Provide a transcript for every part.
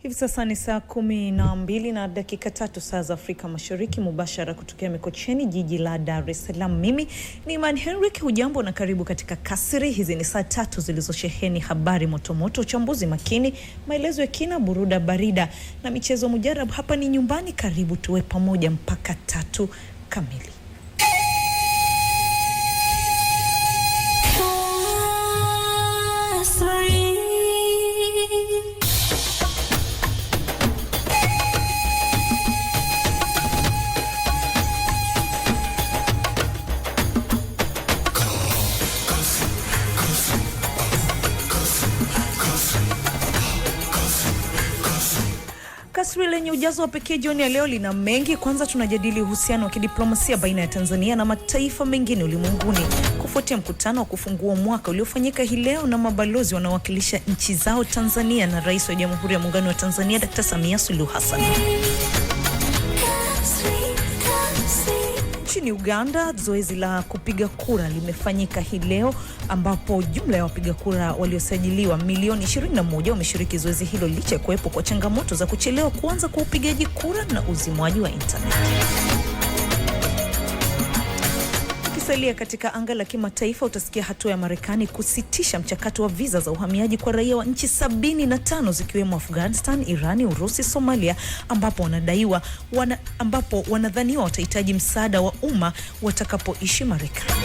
Hivi sasa ni saa 12 na dakika 3 saa za Afrika Mashariki, mubashara kutokea Mikocheni, jiji la Dar es Salaam. Mimi ni Imani Henrik, hujambo na karibu katika Kasri. Hizi ni saa 3 zilizosheheni habari motomoto, uchambuzi makini, maelezo ya kina, buruda barida na michezo mujarab. Hapa ni nyumbani, karibu tuwe pamoja mpaka 3 kamili. Kasri lenye ujazo wa pekee jioni ya leo lina mengi. Kwanza tunajadili uhusiano wa kidiplomasia baina ya Tanzania na mataifa mengine ulimwenguni kufuatia mkutano wa kufungua mwaka uliofanyika hii leo na mabalozi wanaowakilisha nchi zao Tanzania na Rais wa Jamhuri ya Muungano wa Tanzania Dr. Samia Suluhu Hassan. Nchini Uganda, zoezi la kupiga kura limefanyika hii leo ambapo jumla ya wapiga kura waliosajiliwa milioni 21 wameshiriki zoezi hilo licha ya kuwepo kwa changamoto za kuchelewa kuanza kwa upigaji kura na uzimwaji wa internet. Tukisalia katika anga la kimataifa, utasikia hatua ya Marekani kusitisha mchakato wa visa za uhamiaji kwa raia wa nchi 75 zikiwemo Afghanistan, Irani, Urusi, Somalia ambapo wanadhaniwa watahitaji msaada wa umma watakapoishi Marekani.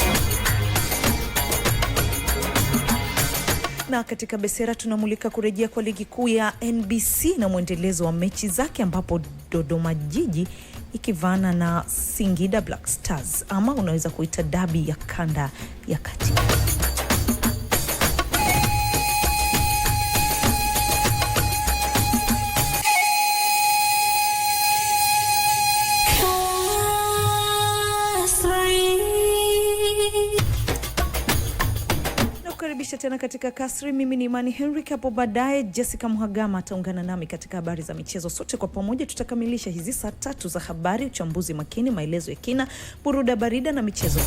Na katika Besera tunamulika kurejea kwa ligi kuu ya NBC na mwendelezo wa mechi zake ambapo Dodoma Jiji ikivana na Singida Black Stars, ama unaweza kuita dabi ya kanda ya kati. Nakukaribisha tena katika Kasri. Mimi ni Imani Henrik. Hapo baadaye Jessica Muhagama ataungana nami katika habari za michezo. Sote kwa pamoja tutakamilisha hizi saa 3 za habari, uchambuzi makini, maelezo ya kina, buruda barida na michezo.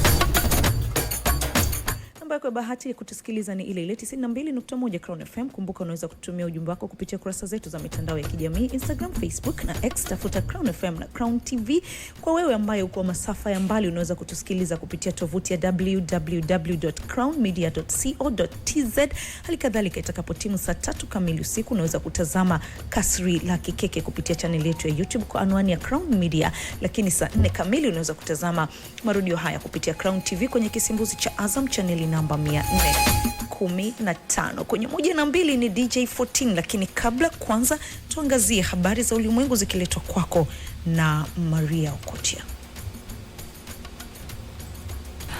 Kwa bahati ya kutusikiliza ni ile 92.1 Crown FM. Kumbuka unaweza kutumia ujumbe wako kupitia kurasa zetu za mitandao ya kijamii, Instagram, Facebook na X, tafuta Crown FM na Crown TV. Kwa wewe ambaye uko masafa ya mbali, unaweza kutusikiliza kupitia tovuti ya www.crownmedia.co.tz. Halikadhalika itakapotimu saa 3 kamili usiku unaweza kutazama Kasri la Kikeke kupitia channel yetu ya YouTube kwa anwani ya Crown Media, lakini saa 4 kamili unaweza kutazama marudio haya kupitia Crown TV kwenye kisimbuzi cha Azam channel namba 415. Kwenye 1 na 2 ni DJ 14, lakini kabla kwanza tuangazie habari za ulimwengu zikiletwa kwako na Maria Okotia.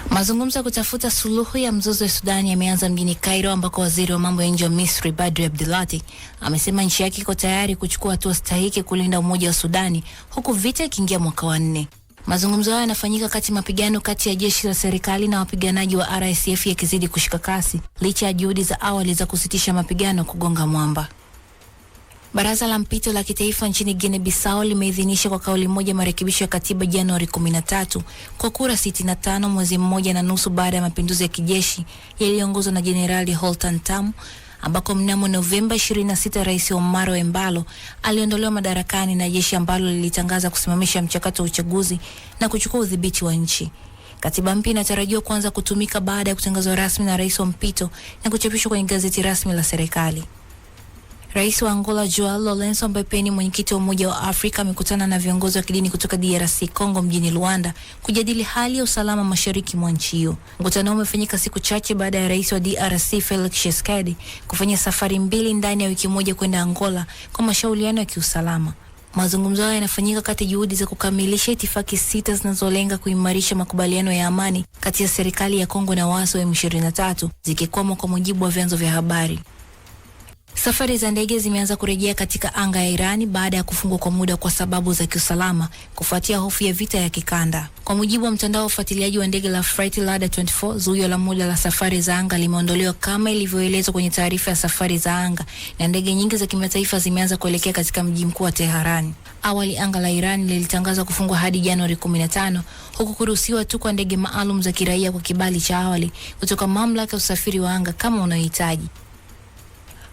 Mazungumzo ya kutafuta suluhu ya mzozo wa Sudan yameanza mjini Cairo ambako waziri wa mambo ya nje wa Misri Badri Abdulati amesema nchi yake iko tayari kuchukua hatua stahiki kulinda umoja wa Sudani huku vita ikiingia mwaka wa 4. Mazungumzo hayo yanafanyika kati mapigano kati ya jeshi la serikali na wapiganaji wa RSF yakizidi kushika kasi licha ya juhudi za awali za kusitisha mapigano kugonga mwamba. Baraza la mpito la kitaifa nchini Guinea Bissau limeidhinisha kwa kauli moja marekebisho ya katiba Januari 13 kwa kura 65, mwezi mmoja na nusu baada ya mapinduzi ya kijeshi yaliyoongozwa na Jenerali Holtan Tamu, ambako mnamo Novemba 26 Rais Omaro Embalo aliondolewa madarakani na jeshi ambalo lilitangaza kusimamisha mchakato wa uchaguzi na kuchukua udhibiti wa nchi. Katiba mpya inatarajiwa kuanza kutumika baada ya kutangazwa rasmi na rais wa mpito na kuchapishwa kwenye gazeti rasmi la serikali. Rais wa Angola Joao Lourenço, ambaye pia ni mwenyekiti wa Umoja wa Afrika, amekutana na viongozi wa kidini kutoka DRC Congo mjini Luanda kujadili hali ya usalama mashariki mwa nchi hiyo. Mkutano umefanyika siku chache baada ya rais wa DRC Felix Tshisekedi kufanya safari 2 ndani ya wiki moja kwenda Angola kwa mashauriano ya kiusalama. Mazungumzo haya yanafanyika kati juhudi za kukamilisha itifaki 6 zinazolenga kuimarisha makubaliano ya amani kati ya serikali ya Kongo na waasi wa M23 zikikwama, kwa mujibu wa vyanzo vya habari. Safari za ndege zimeanza kurejea katika anga ya Irani baada ya kufungwa kwa muda kwa sababu za kiusalama kufuatia hofu ya vita ya kikanda. Kwa mujibu wa mtandao wa ufuatiliaji wa ndege la Flightradar 24, zuio la muda la safari za anga limeondolewa kama ilivyoelezwa kwenye taarifa ya safari za anga, na ndege nyingi za kimataifa zimeanza kuelekea katika mji mkuu wa Tehran. Awali anga la Iran lilitangaza kufungwa hadi Januari 15, huku kuruhusiwa tu kwa ndege maalum za kiraia kwa kibali cha awali kutoka mamlaka ya usafiri wa anga kama unayohitaji.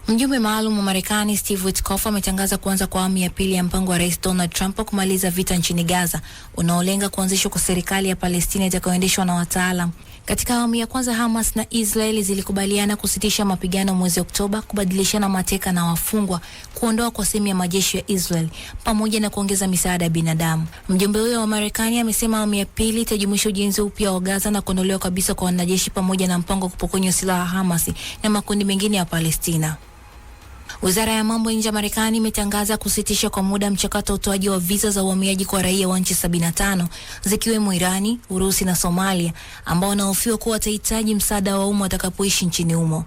Mjumbe maalum wa Marekani Steve Witkoff ametangaza kuanza kwa awamu ya pili ya mpango wa Rais Donald Trump kumaliza vita nchini Gaza, unaolenga kuanzishwa kwa serikali ya Palestina itakayoendeshwa na wataalam. Katika awamu ya kwanza, Hamas na Israeli zilikubaliana kusitisha mapigano mwezi Oktoba, kubadilishana mateka na wafungwa, kuondoa kwa sehemu ya majeshi ya Israel pamoja na kuongeza misaada ya binadamu. Mjumbe huyo wa Marekani amesema awamu ya pili itajumuisha ujenzi upya wa Gaza na kuondolewa kabisa kwa wanajeshi pamoja na mpango wa kupokonywa silaha Hamas na makundi mengine ya Palestina. Wizara ya mambo ya nje ya Marekani imetangaza kusitisha kwa muda mchakato wa utoaji wa visa za uhamiaji kwa raia wa nchi 75 zikiwemo Irani, Urusi na Somalia, ambao wanahofiwa kuwa watahitaji msaada wa umma watakapoishi nchini humo.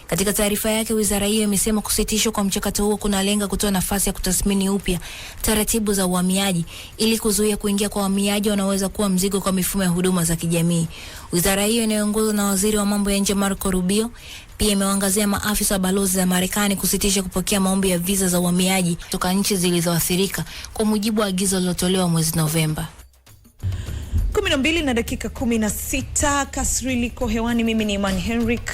Katika taarifa yake, wizara hiyo imesema kusitishwa kwa mchakato huo kunalenga kutoa nafasi ya kutathmini upya taratibu za uhamiaji ili kuzuia kuingia kwa wahamiaji wanaoweza kuwa mzigo kwa mifumo ya huduma za kijamii. Wizara hiyo inayoongozwa na waziri wa mambo ya nje Marco Rubio pia imewaangazia maafisa wa balozi za Marekani kusitisha kupokea maombi ya visa za uhamiaji kutoka nchi zilizoathirika kwa mujibu wa agizo lilotolewa mwezi Novemba. 12:16 Kasri liko hewani. Mimi ni Iman Henrik.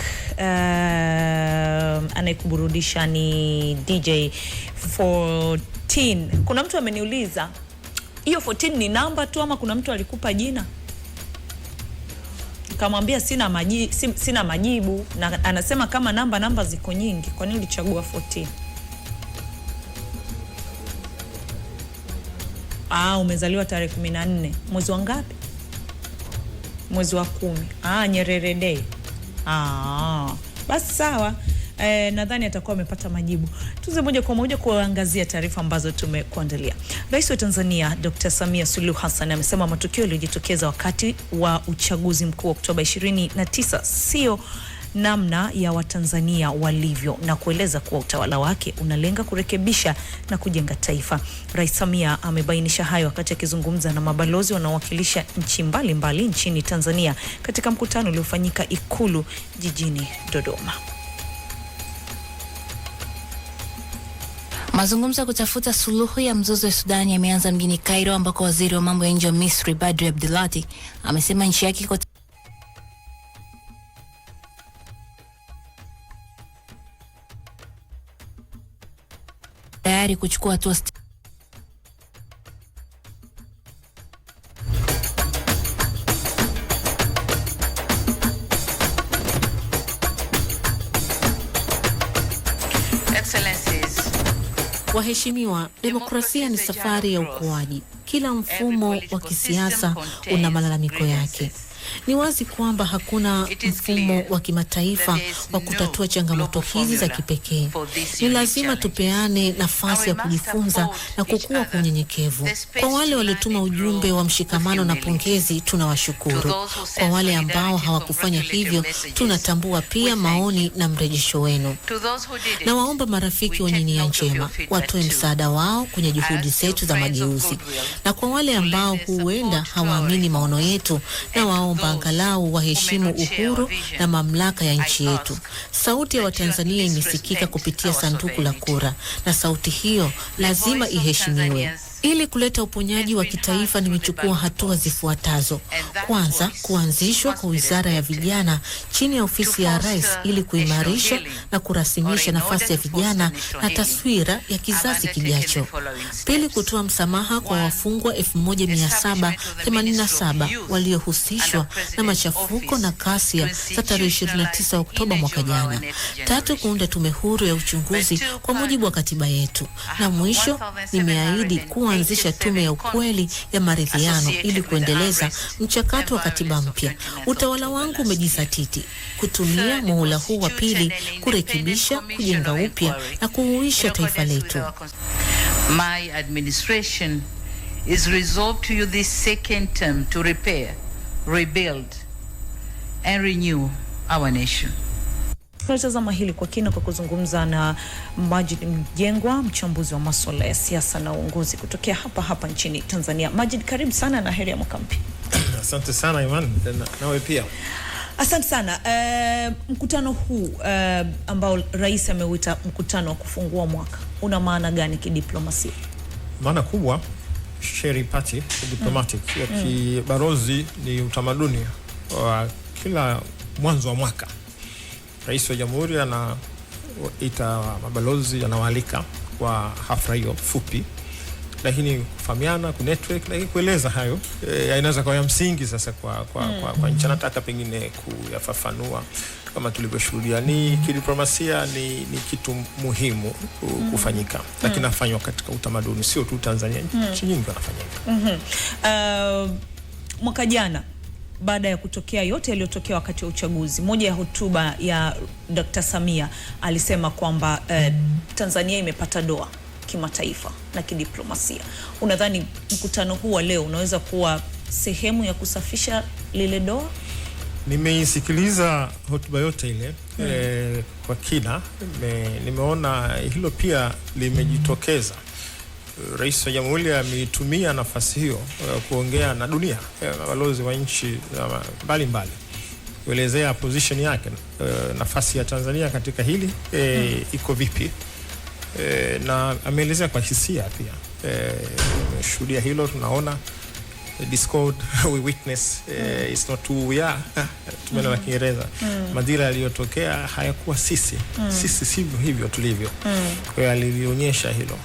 Anayekuburudisha ni DJ 14. Kuna mtu ameniuliza hiyo 14 ni namba tu ama kuna mtu alikupa jina? Kamwambia sina majibu, na anasema kama namba ziko nyingi, kwa nini ulichagua 14? Umezaliwa tarehe 14. Mwezi wa ngapi? Mwezi wa 10. Nyerere Day. Basi sawa. Nadhani atakuwa amepata majibu. Tuze moja kwa moja kuangazia taarifa ambazo tumekuandalia. Rais wa Tanzania Dr. Samia Suluhu Hassan amesema matukio yaliyojitokeza wakati wa uchaguzi mkuu wa Oktoba 29 sio namna ya Watanzania walivyo, na kueleza kuwa utawala wake unalenga kurekebisha na kujenga taifa. Rais Samia amebainisha hayo wakati akizungumza na mabalozi wanaowakilisha nchi mbalimbali nchini Tanzania katika mkutano uliofanyika Ikulu jijini Dodoma. Mazungumzo ya kutafuta suluhu ya mzozo wa Sudan yameanza mjini Cairo, ambako waziri wa mambo ya nje wa Misri Badri Abdulati amesema nchi yake iko tayari kuchukua hatua Waheshimiwa, demokrasia ni safari ya ukuaji. Kila mfumo wa kisiasa una malalamiko yake. Ni wazi kwamba hakuna mfumo wa kimataifa wa kutatua changamoto hizi za kipekee. Ni lazima tupeane nafasi ya kujifunza na kukua kwa unyenyekevu. Kwa wale waliotuma ujumbe wa mshikamano na pongezi, tunawashukuru. Kwa wale ambao hawakufanya hivyo, tunatambua pia maoni na mrejesho wenu. Na waomba marafiki wenye nia njema watoe msaada wao kwenye juhudi zetu za mageuzi. Na kwa wale ambao huenda hawaamini maono yetu, na waomba angalau waheshimu uhuru na mamlaka ya nchi yetu. Sauti ya Watanzania imesikika kupitia sanduku la kura, na sauti hiyo lazima iheshimiwe. Ili kuleta uponyaji wa kitaifa, nimechukua hatua zifuatazo. Kwanza, kuanzishwa kwa wizara ya vijana chini ya ofisi ya rais ili kuimarisha na kurasimisha nafasi ya vijana na taswira ya kizazi kijacho. Pili, kutoa msamaha kwa wafungwa 1787 waliohusishwa na machafuko na ghasia za tarehe 29 Oktoba mwaka jana. Tatu, kuunda tume huru ya uchunguzi kwa mujibu wa katiba yetu. Na mwisho, nimeahidi kuanzisha tume ya ukweli ya maridhiano ili kuendeleza mchakato wa katiba mpya. Utawala wangu umejizatiti kutumia muhula huu wa pili kurekebisha, kujenga upya na kuhuisha taifa letu. My administration is resolved to use this second term to repair, rebuild and renew our nation. Tunatazama hili kwa kina kwa kuzungumza na Majid Mjengwa, mchambuzi wa masuala ya siasa na uongozi kutokea hapa nchini Tanzania. Majid, karibu sana na heri ya mwaka mpya. Asante sana Iman, nawe pia. Asante sana. Mkutano huu ambao rais ameuita mkutano wa kufungua mwaka una maana gani kidiplomasia? Maana kubwa, sheri party diplomatic ya kibarozi ni utamaduni wa kila mwanzo wa mwaka. Rais wa Jamhuri ita mabalozi anawaalika kwa hafla hiyo fupi, lakini kufahamiana, ku network, lakini kueleza hayo inaweza kwa ya msingi sasa kwa nchi. Nataka pengine kuyafafanua kama tulivyoshuhudia, ni kidiplomasia ni kitu muhimu kufanyika, lakini nafanywa katika utamaduni, sio tu Tanzania, nchi nyingi wanafanya. Mwaka jana baada ya kutokea yote yaliyotokea wakati wa uchaguzi, moja ya hotuba ya Dr. Samia alisema kwamba Tanzania imepata doa kimataifa na kidiplomasia. Unadhani mkutano huu wa leo unaweza kuwa sehemu ya kusafisha lile doa? Nimeisikiliza hotuba yote ile kwa kina. Nimeona hilo pia limejitokeza. Rais wa Jamhuri ameitumia nafasi hiyo kuongea na dunia, balozi wa nchi mbalimbali, kuelezea position yake, nafasi ya Tanzania katika hili iko vipi, na ameelezea kwa hisia pia. Shuhudia hilo, tunaona discord we witness it's not who we are. Tumena la Kiingereza, madhira yaliyotokea hayakuwa sisi sivyo hivyo tulivyo. Kwa hiyo alionyesha hilo,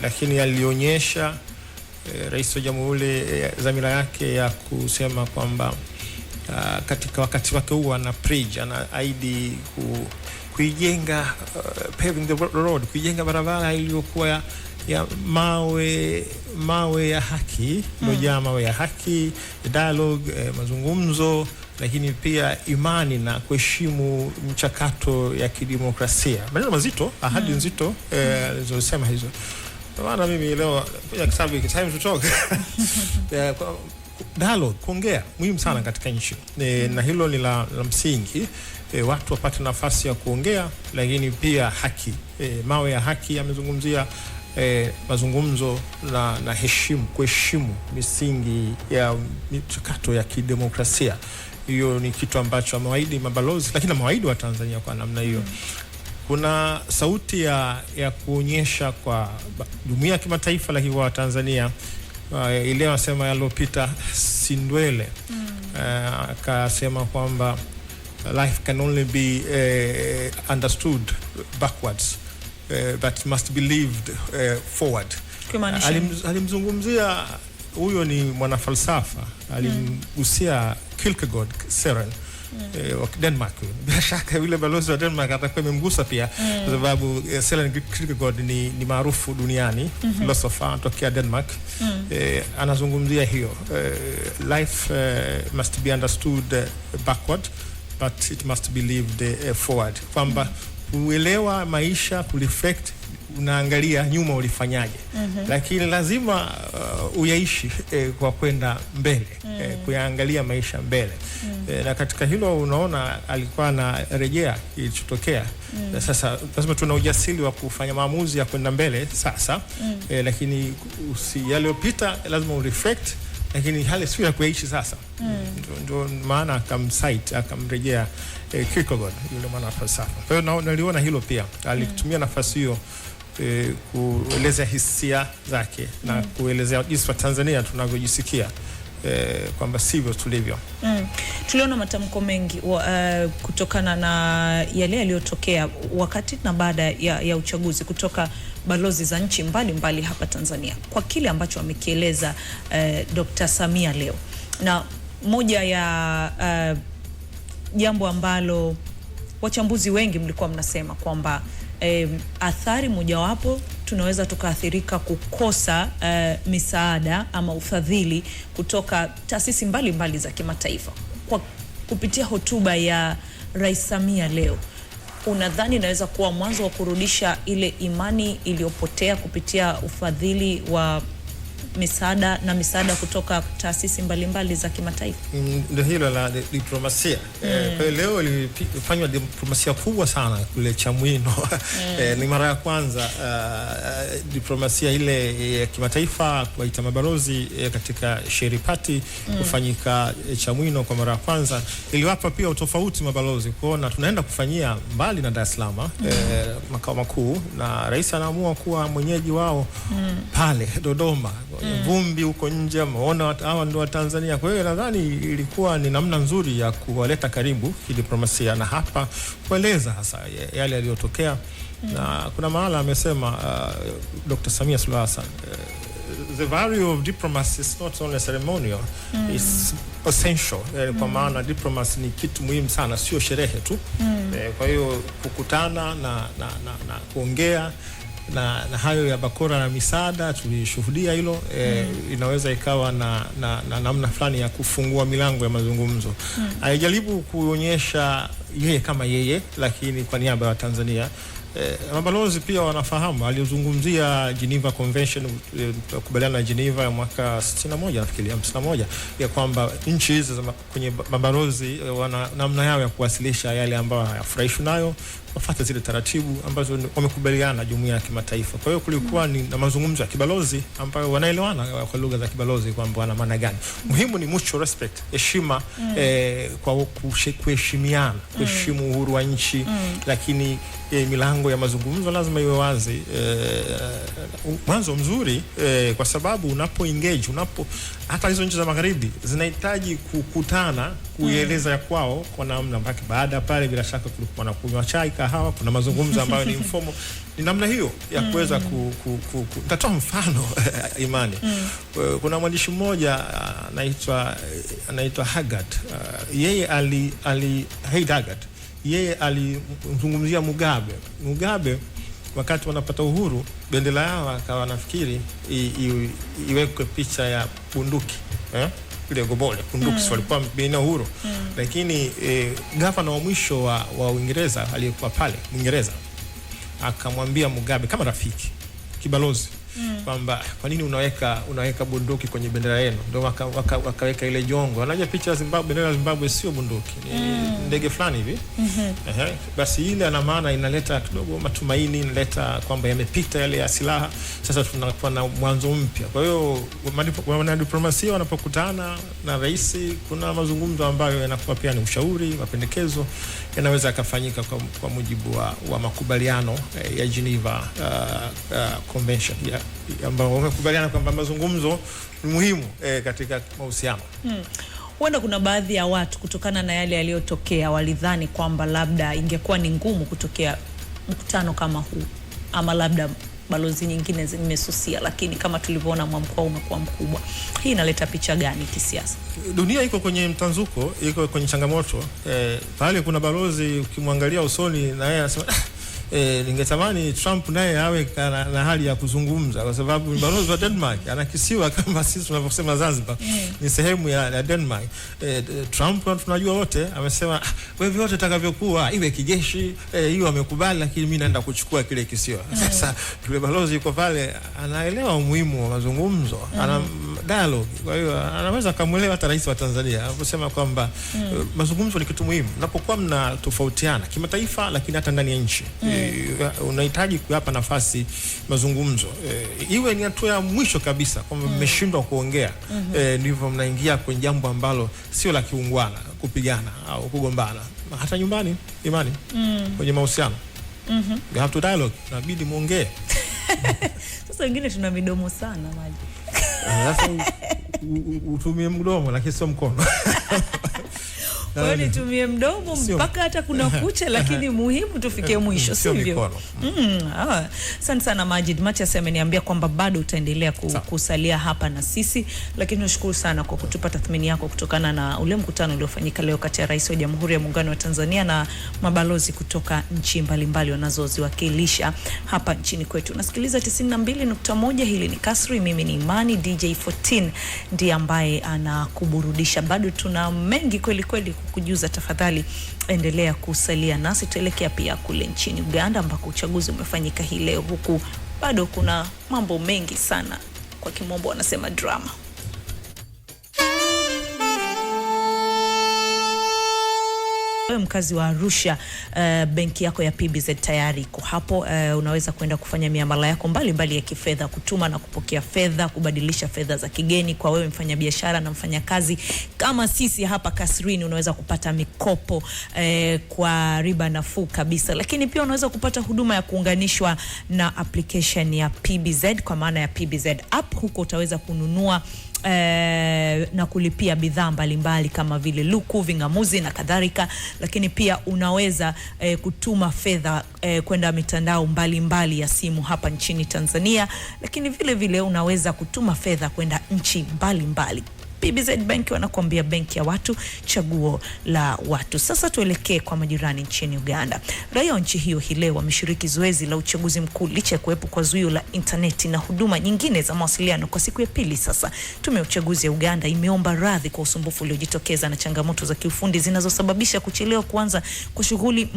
lakini alionyesha Rais wa Jamhuri dhamira yake ya kusema kwamba katika wakati wake huu ana preach, ana ahidi kuijenga paving the road, kuijenga barabara iliyokuwa ya mawe ya haki, iliyojaa mawe ya haki, dialogue, mazungumzo, lakini pia imani na kuheshimu mchakato ya kidemokrasia. Maneno mazito, ahadi nzito alizosema hizo. Maana mimi leo kwa sababu it's time to talk. Dialogue, kuongea muhimu sana katika nchi, na hilo ni la msingi. Watu wapate nafasi ya kuongea, lakini pia haki, mawe ya haki amezungumzia, mazungumzo na kuheshimu misingi ya mchakato ya kidemokrasia. Hiyo ni kitu ambacho amewaahidi mabalozi, lakini amewaahidi wa Tanzania kwa namna hiyo. Kuna sauti ya kuonyesha kwa dunia ya kimataifa, lakini kwa Tanzania ile wanasema yalopita sindwele. Akasema kwamba life can only be understood backwards, but must be lived forward. Alimzungumzia, huyo ni mwanafalsafa, alimgusia Kierkegaard, Søren wa Denmark. Bila shaka yule balozi wa Denmark atakuwa amemgusa pia, kwa sababu Søren Kierkegaard ni maarufu duniani, philosopher anatokea Denmark. Anazungumzia hiyo, life must be understood backward, but it must be lived forward, kwamba kuelewa maisha, kureflect, unaangalia nyuma ulifanyaje, lakini lazima uyaishi kwa kwenda mbele, kuyaangalia maisha mbele. Na katika hilo unaona alikuwa anarejea kilichotokea. Sasa lazima tuna ujasiri wa kufanya maamuzi ya kwenda mbele sasa, lakini yaliyopita lazima ureflect, lakini hali sio ya kuishi sasa. Ndio maana akamrejea Kierkegaard, yule mwana falsafa. Kwa hiyo naliona hilo pia, alitumia nafasi hiyo kueleza hisia zake na kuelezea jinsi wa Tanzania tunavyojisikia, kwamba sivyo tulivyo. Tuliona matamko mengi kutokana na yale yaliyotokea wakati na baada ya uchaguzi kutoka balozi za nchi mbalimbali hapa Tanzania, kwa kile ambacho amekieleza Dr. Samia leo. Na moja ya jambo ambalo wachambuzi wengi mlikuwa mnasema kwamba athari mojawapo tunaweza tukaathirika kukosa misaada ama ufadhili kutoka taasisi mbalimbali za kimataifa. Kwa kupitia hotuba ya Rais Samia leo, unadhani inaweza kuwa mwanzo wa kurudisha ile imani iliyopotea kupitia ufadhili wa misaada kutoka taasisi mbalimbali za kimataifa? Ndio hilo la diplomasia. Kwa hiyo leo ilifanywa diplomasia kubwa sana kule Chamwino. Ni mara ya kwanza diplomasia ile ya kimataifa kuwaita mabalozi katika Sheripati kufanyika Chamwino kwa mara ya kwanza. Iliwapa pia utofauti mabalozi kuona tunaenda kufanyia mbali na Dar es Salaam, makao makuu, na rais anaamua kuwa mwenyeji wao pale Dodoma, vumbi huko nje, maona hawa ndio wa Tanzania. Kwa hiyo nadhani ilikuwa ni namna nzuri ya kuwaleta karibu kidiplomasia na hapa kueleza hasa yale yaliyotokea. Na kuna mahala amesema Dr. Samia Suluhu Hassan, the value of diplomacy is not only ceremonial, it's essential. Kwa maana diplomacy ni kitu muhimu sana, sio sherehe tu. Kwa hiyo kukutana na kuongea na hayo ya bakora na misaada tulishuhudia hilo. Inaweza ikawa na namna fulani ya kufungua milango ya mazungumzo. Alijaribu kuonyesha yeye kama yeye, lakini kwa niaba ya Tanzania. Mabalozi pia wanafahamu, aliozungumzia Geneva Convention, kubaliana na Geneva ya mwaka 61 nafikiri 51, ya kwamba nchi hizi kwenye mabalozi wana namna yao ya kuwasilisha yale ambayo hayafurahishwi nayo, wafuate zile taratibu ambazo wamekubaliana jumuiya ya kimataifa. Kwa hiyo kulikuwa ni na mazungumzo ya kibalozi ambayo wanaelewana kwa lugha za kibalozi kwamba wana maana gani. Muhimu ni mutual respect, heshima, kwa kuheshimiana, kuheshimu uhuru wa nchi, lakini milango ya mazungumzo lazima iwe wazi. Mwanzo mzuri, kwa sababu unapo engage, hata hizo nchi za magharibi zinahitaji kukutana, kueleza ya kwao kwa namna mbaki. Baada pale bila shaka kulikuwa na kunywa chai, kahawa, kuna mazungumzo ambayo ni informal. Ni namna hiyo ya kuweza nitatoa mfano Imani. Kuna mwandishi mmoja anaitwa Haggard. Yeye yeye alizungumzia Mugabe wakati wanapata uhuru, bendera yao akawa nafikiri iwekwe picha ya bunduki, ile gobole bunduki, walikuwa bila uhuru. Lakini gavana wa mwisho wa Uingereza aliyekuwa pale Uingereza akamwambia Mugabe kama rafiki, kibalozi, kwamba kwa nini unaweka bunduki kwenye bendera yenu? Ndio wakaweka ile jongo. Anaje picha ya Zimbabwe, bendera ya Zimbabwe sio bunduki, ni ndege fulani hivi. Basi ile ana maana inaleta kidogo matumaini, inaleta kwamba yamepita yale ya silaha, sasa tunakuwa na mwanzo mpya. Kwa hiyo wanadiplomasia wanapokutana na rais, kuna mazungumzo ambayo yanakuwa pia ni ushauri, mapendekezo yanaweza kufanyika kwa mujibu wa makubaliano ya Geneva Convention ambao wamekubaliana kwamba mazungumzo ni muhimu katika mahusiano. Huenda kuna baadhi ya watu kutokana na yale yaliyotokea walidhani kwamba labda ingekuwa ni ngumu kutokea mkutano kama huu, ama labda balozi nyingine zimesusia, lakini kama tulivyoona mwamko umekuwa mkubwa. Hii inaleta picha gani kisiasa? Dunia iko kwenye mtanzuko, iko kwenye changamoto. Pale kuna balozi ukimwangalia usoni na yeye anasema ningetamani Trump naye awe na hali ya kuzungumza, kwa sababu balozi wa Denmark anakisiwa kama sisi tunavyosema Zanzibar ni sehemu ya Denmark. Trump tunajua wote amesema wewe vyote takavyokuwa iwe kijeshi, hiyo amekubali, lakini mimi naenda kuchukua kile kisiwa. Sasa yule balozi yuko pale anaelewa umuhimu wa mazungumzo, ana dialogue. Kwa hiyo anaweza kumuelewa hata rais wa Tanzania anaposema kwamba mazungumzo ni kitu muhimu. Unapokuwa mnatofautiana kimataifa, lakini hata ndani ya nchi, unahitaji kuyapa nafasi mazungumzo. Iwe ni hatua ya mwisho kabisa kwamba mmeshindwa kuongea, ndivyo mnaingia kwenye jambo ambalo sio la kiungwana, kupigana au kugombana. Hata nyumbani Imani, kwenye mahusiano, you have to dialogue, inabidi muongee. Sasa wengine tuna midomo sana maji. Sasa utumie mdomo lakini sio mkono. Kwa hiyo nitumie mdomo mpaka hata kuna kucha, lakini muhimu tufike mwisho, sivyo? Asante sana Majid. Matias ameniambia kwamba bado utaendelea kusalia hapa na sisi, lakini nashukuru sana kwa kutupa tathmini yako kutokana na ule mkutano uliofanyika leo kati ya Rais wa Jamhuri ya Muungano wa Tanzania na mabalozi kutoka nchi mbalimbali wanazoziwakilisha hapa nchini kwetu. Nasikiliza 92.1. Hili ni Kasri, mimi ni Imani. DJ 14 ndiye ambaye anakuburudisha. Bado tuna mengi kweli kweli kukujuza. Tafadhali endelea kusalia nasi. Tuelekea pia kule nchini Uganda ambako uchaguzi umefanyika hii leo, huku bado kuna mambo mengi sana, kwa kimombo wanasema drama. Wewe mkazi wa Arusha, benki yako ya PBZ tayari iko hapo. Unaweza kwenda kufanya miamala yako mbalimbali ya kifedha, kutuma na kupokea fedha, kubadilisha fedha za kigeni. Kwa wewe mfanyabiashara na mfanyakazi kama sisi hapa Kasrini, unaweza kupata mikopo kwa riba nafuu kabisa. Lakini pia unaweza kupata huduma ya kuunganishwa na application ya PBZ, kwa maana ya PBZ app. Huko utaweza kununua na kulipia bidhaa mbalimbali kama vile luku, vingamuzi na kadhalika. Lakini pia unaweza kutuma fedha kwenda mitandao mbalimbali ya simu hapa nchini Tanzania. Lakini vile vile unaweza kutuma fedha kwenda nchi mbalimbali. PBZ Bank wanakuambia benki ya watu, chaguo la watu. Sasa tuelekee kwa majirani nchini Uganda. Raia wa nchi hiyo hii leo wameshiriki zoezi la uchaguzi mkuu licha ya kuwepo kwa zuio la interneti na huduma nyingine za mawasiliano kwa siku ya pili sasa. Tume ya uchaguzi ya Uganda imeomba radhi kwa usumbufu uliojitokeza na changamoto za kiufundi zinazosababisha kuchelewa kuanza kwa shughuli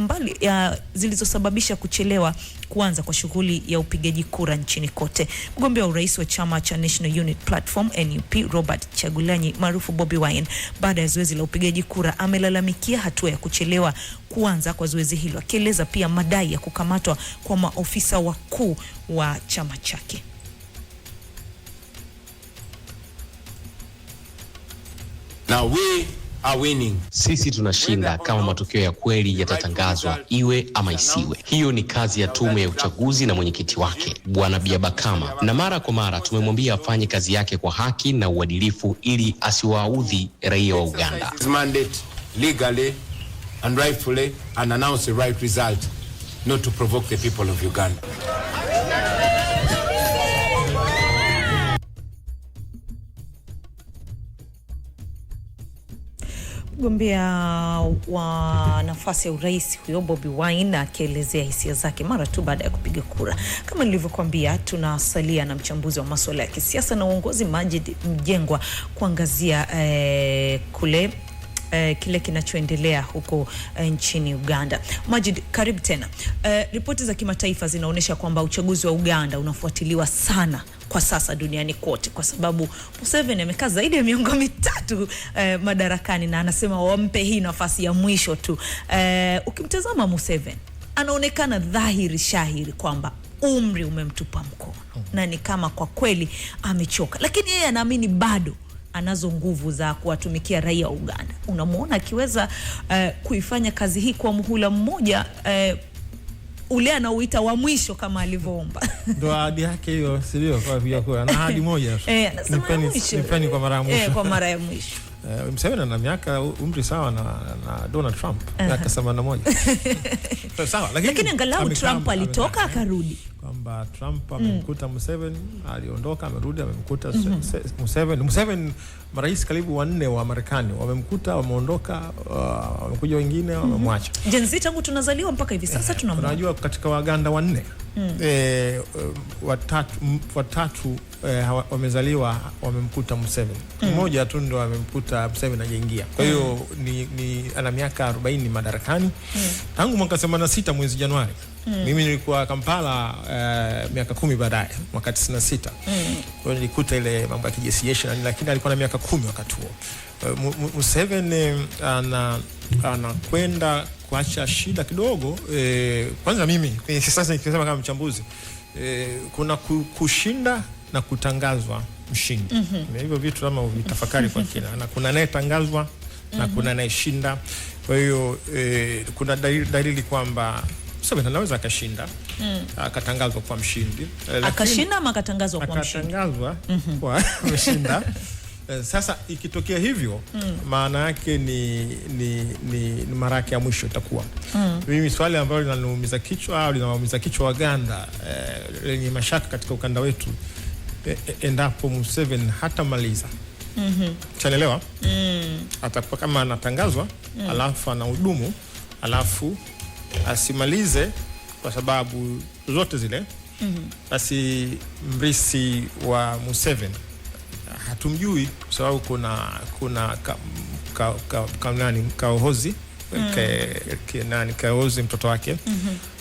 zilizosababisha kuchelewa kuanza kwa shughuli ya upigaji kura nchini kote. Mgombea wa urais wa chama cha National Unity Platform NUP Robert Chagulanyi maarufu Bobi Wine, baada ya zoezi la upigaji kura, amelalamikia hatua ya kuchelewa kuanza kwa zoezi hilo, akieleza pia madai ya kukamatwa kwa maofisa wakuu wa chama chake. Now we are winning. Sisi tunashinda kama matokeo ya kweli yatatangazwa, iwe ama isiwe. Hiyo ni kazi ya tume ya uchaguzi na mwenyekiti wake Bwana Byabakama, na mara kwa mara tumemwambia afanye kazi yake kwa haki na uadilifu ili asiwaudhi raia wa Uganda. His mandate legally and rightfully and announce the right result, not to provoke the people of Uganda. Mgombea wa nafasi ya urais huyo Bobi Wine akielezea hisia zake mara tu baada ya kupiga kura. Kama nilivyokuambia, tunasalia na mchambuzi wa masuala ya kisiasa na uongozi Majid Mjengwa kuangazia kile kinachoendelea huko nchini Uganda. Majid, karibu tena. Ripoti za kimataifa zinaonyesha kwamba uchaguzi wa Uganda unafuatiliwa sana kwa sasa duniani kote, kwa sababu Museveni amekaa zaidi ya miongo mitatu madarakani, na anasema wampe hii nafasi ya mwisho tu. Ukimtazama Museveni, anaonekana dhahiri shahiri kwamba umri umemtupa mkono na ni kama kwa kweli amechoka, lakini yeye anaamini bado anazo nguvu za kuwatumikia raia wa Uganda. Unamuona akiweza kuifanya kazi hii kwa muhula mmoja, ule anaoita wa mwisho kama alivyoomba. Ndio ahadi yake hiyo, sio kwa vya kura na ahadi moja. Nipeni kwa mara ya mwisho. Kwa mara ya mwisho. Museveni ana miaka umri sawa na Donald Trump, miaka 71. Sawa, lakini angalau Trump alitoka akarudi. Kwamba Trump amemkuta Museveni, aliondoka amerudi, amemkuta Museveni. Marais karibu 4 wa Marekani wamemkuta, wameondoka, wamekuja wengine wamemwacha. Jenzi tangu tunazaliwa mpaka hivi sasa tunamwona. Unajua katika Waganda 4 watatu wamezaliwa wamemkuta Museveni. Mmoja tu ndo amemkuta Museveni hajaingia. Kwa hiyo ni ana miaka 40 madarakani. Tangu mwaka 86 mwezi Januari. Mimi nilikuwa Kampala miaka 10 baadaye, mwaka 96. Kwa hiyo nilikuta ile mambo ya kijeshi, lakini alikuwa na miaka 10 wakati huo. Museveni anakwenda kuacha shida kidogo. Kwanza mimi sasa nikisema kama mchambuzi, kuna kushinda na kutangazwa mshindi. Hivyo vitu kama vitafakari kwa kina, na kuna anayetangazwa na kuna anayeshinda. Kwa hiyo kuna dalili kwamba Museveni anaweza akashinda, akatangazwa kwa mshindi. Akashinda ama akatangazwa kwa mshindi? Akatangazwa kwa mshinda. Sasa ikitokea hivyo, maana yake ni mara yake ya mwisho itakuwa. Mimi swali ambalo linaniumiza kichwa au linawaumiza kichwa Waganda, lenye mashaka katika ukanda wetu, endapo Museveni hatamaliza. Chanaelewa? Atakuwa kama anatangazwa, alafu anahudumu, alafu asimalize kwa sababu zote zile, basi mrisi wa Museveni hatumjui, kwa sababu kuna Kahozi Kahozi mtoto wake,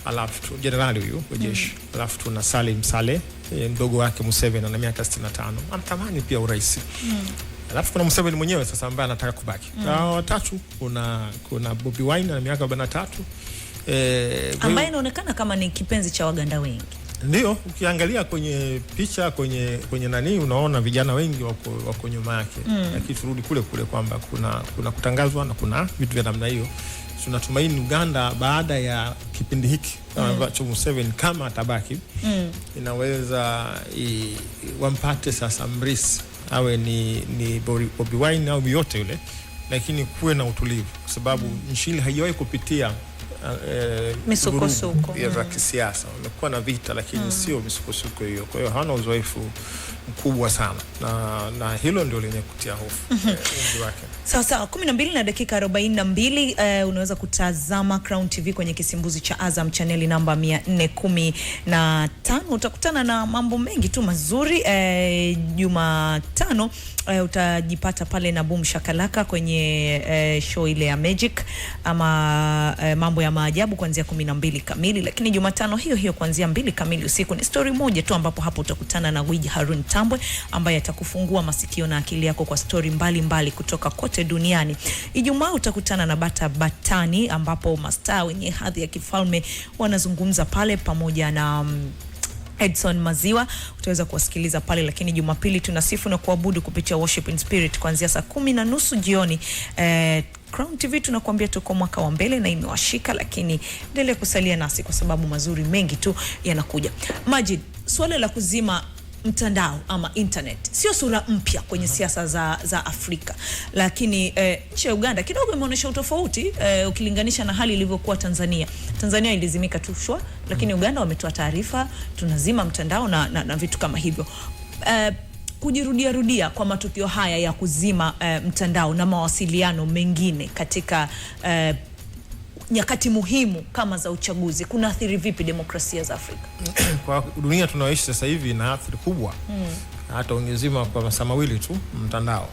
alafu jenerali huyu wa jeshi, alafu tuna Salim Saleh mdogo wake Museveni ana miaka 65, anatamani pia urais. Alafu kuna Museveni mwenyewe sasa ambaye anataka kubaki. Watatu kuna Bobi Wine na miaka 43 ambaye inaonekana kama ni kipenzi cha Waganda wengi. Ndio, ukiangalia kwenye picha kwenye nani unaona vijana wengi wako nyuma yake. Lakini turudi kule kwamba kuna kutangazwa na kuna vitu vya namna hiyo. Tunatumaini Uganda baada ya kipindi hiki ambacho Museveni kama atabaki inaweza wampate sasa mrisi awe ni Bobi Wine au yote yule, lakini kuwe na utulivu kwa sababu nchi haijawahi kupitia misukosuko ya kisiasa. Wamekuwa na vita lakini sio misukosuko hiyo. Kwa hiyo hawana uzoefu mkubwa sana na hilo ndio lenye kutia hofu umri wake. Sawa 12:42 unaweza kutazama Crown TV kwenye kisimbuzi cha Azam channel namba 415. Utakutana na mambo mengi tu mazuri. Jumatano utajipata pale na Boom Shakalaka kwenye show ile ya Magic ama mambo ya maajabu kuanzia 12 kamili, lakini Jumatano hiyo kuanzia 2 kamili usiku ni story moja tu, ambapo hapo utakutana na Gwiji Harun Tambwe ambaye atakufungua masikio na akili yako kwa story mbalimbali kutoka kote duniani. Ijumaa utakutana na Bata Batani ambapo mastaa wenye hadhi ya kifalme wanazungumza pale pamoja na Edson Maziwa, utaweza kuwasikiliza pale. Lakini Jumapili tunasifu na kuabudu kupitia Worship in Spirit kuanzia saa 10:30 jioni. Crown TV tunakuambia tuko mwaka wa mbele na imewashika, lakini endelea kusalia nasi kwa sababu mazuri mengi tu yanakuja. Majid, swala la kuzima mtandao ama internet sio sura mpya kwenye siasa za Afrika, lakini nchi ya Uganda kidogo imeonyesha utofauti ukilinganisha na hali ilivyokuwa Tanzania. Tanzania ilizimika tu shwa, lakini Uganda wametoa taarifa tunazima mtandao na vitu kama hivyo. Kujirudia kwa matukio haya ya kuzima mtandao na mawasiliano mengine katika nyakati muhimu kama za uchaguzi kuna athiri vipi demokrasia za Afrika? Kwa dunia tunaoishi sasa hivi na athiri kubwa. Hata ungezima kwa masaa mawili tu mtandao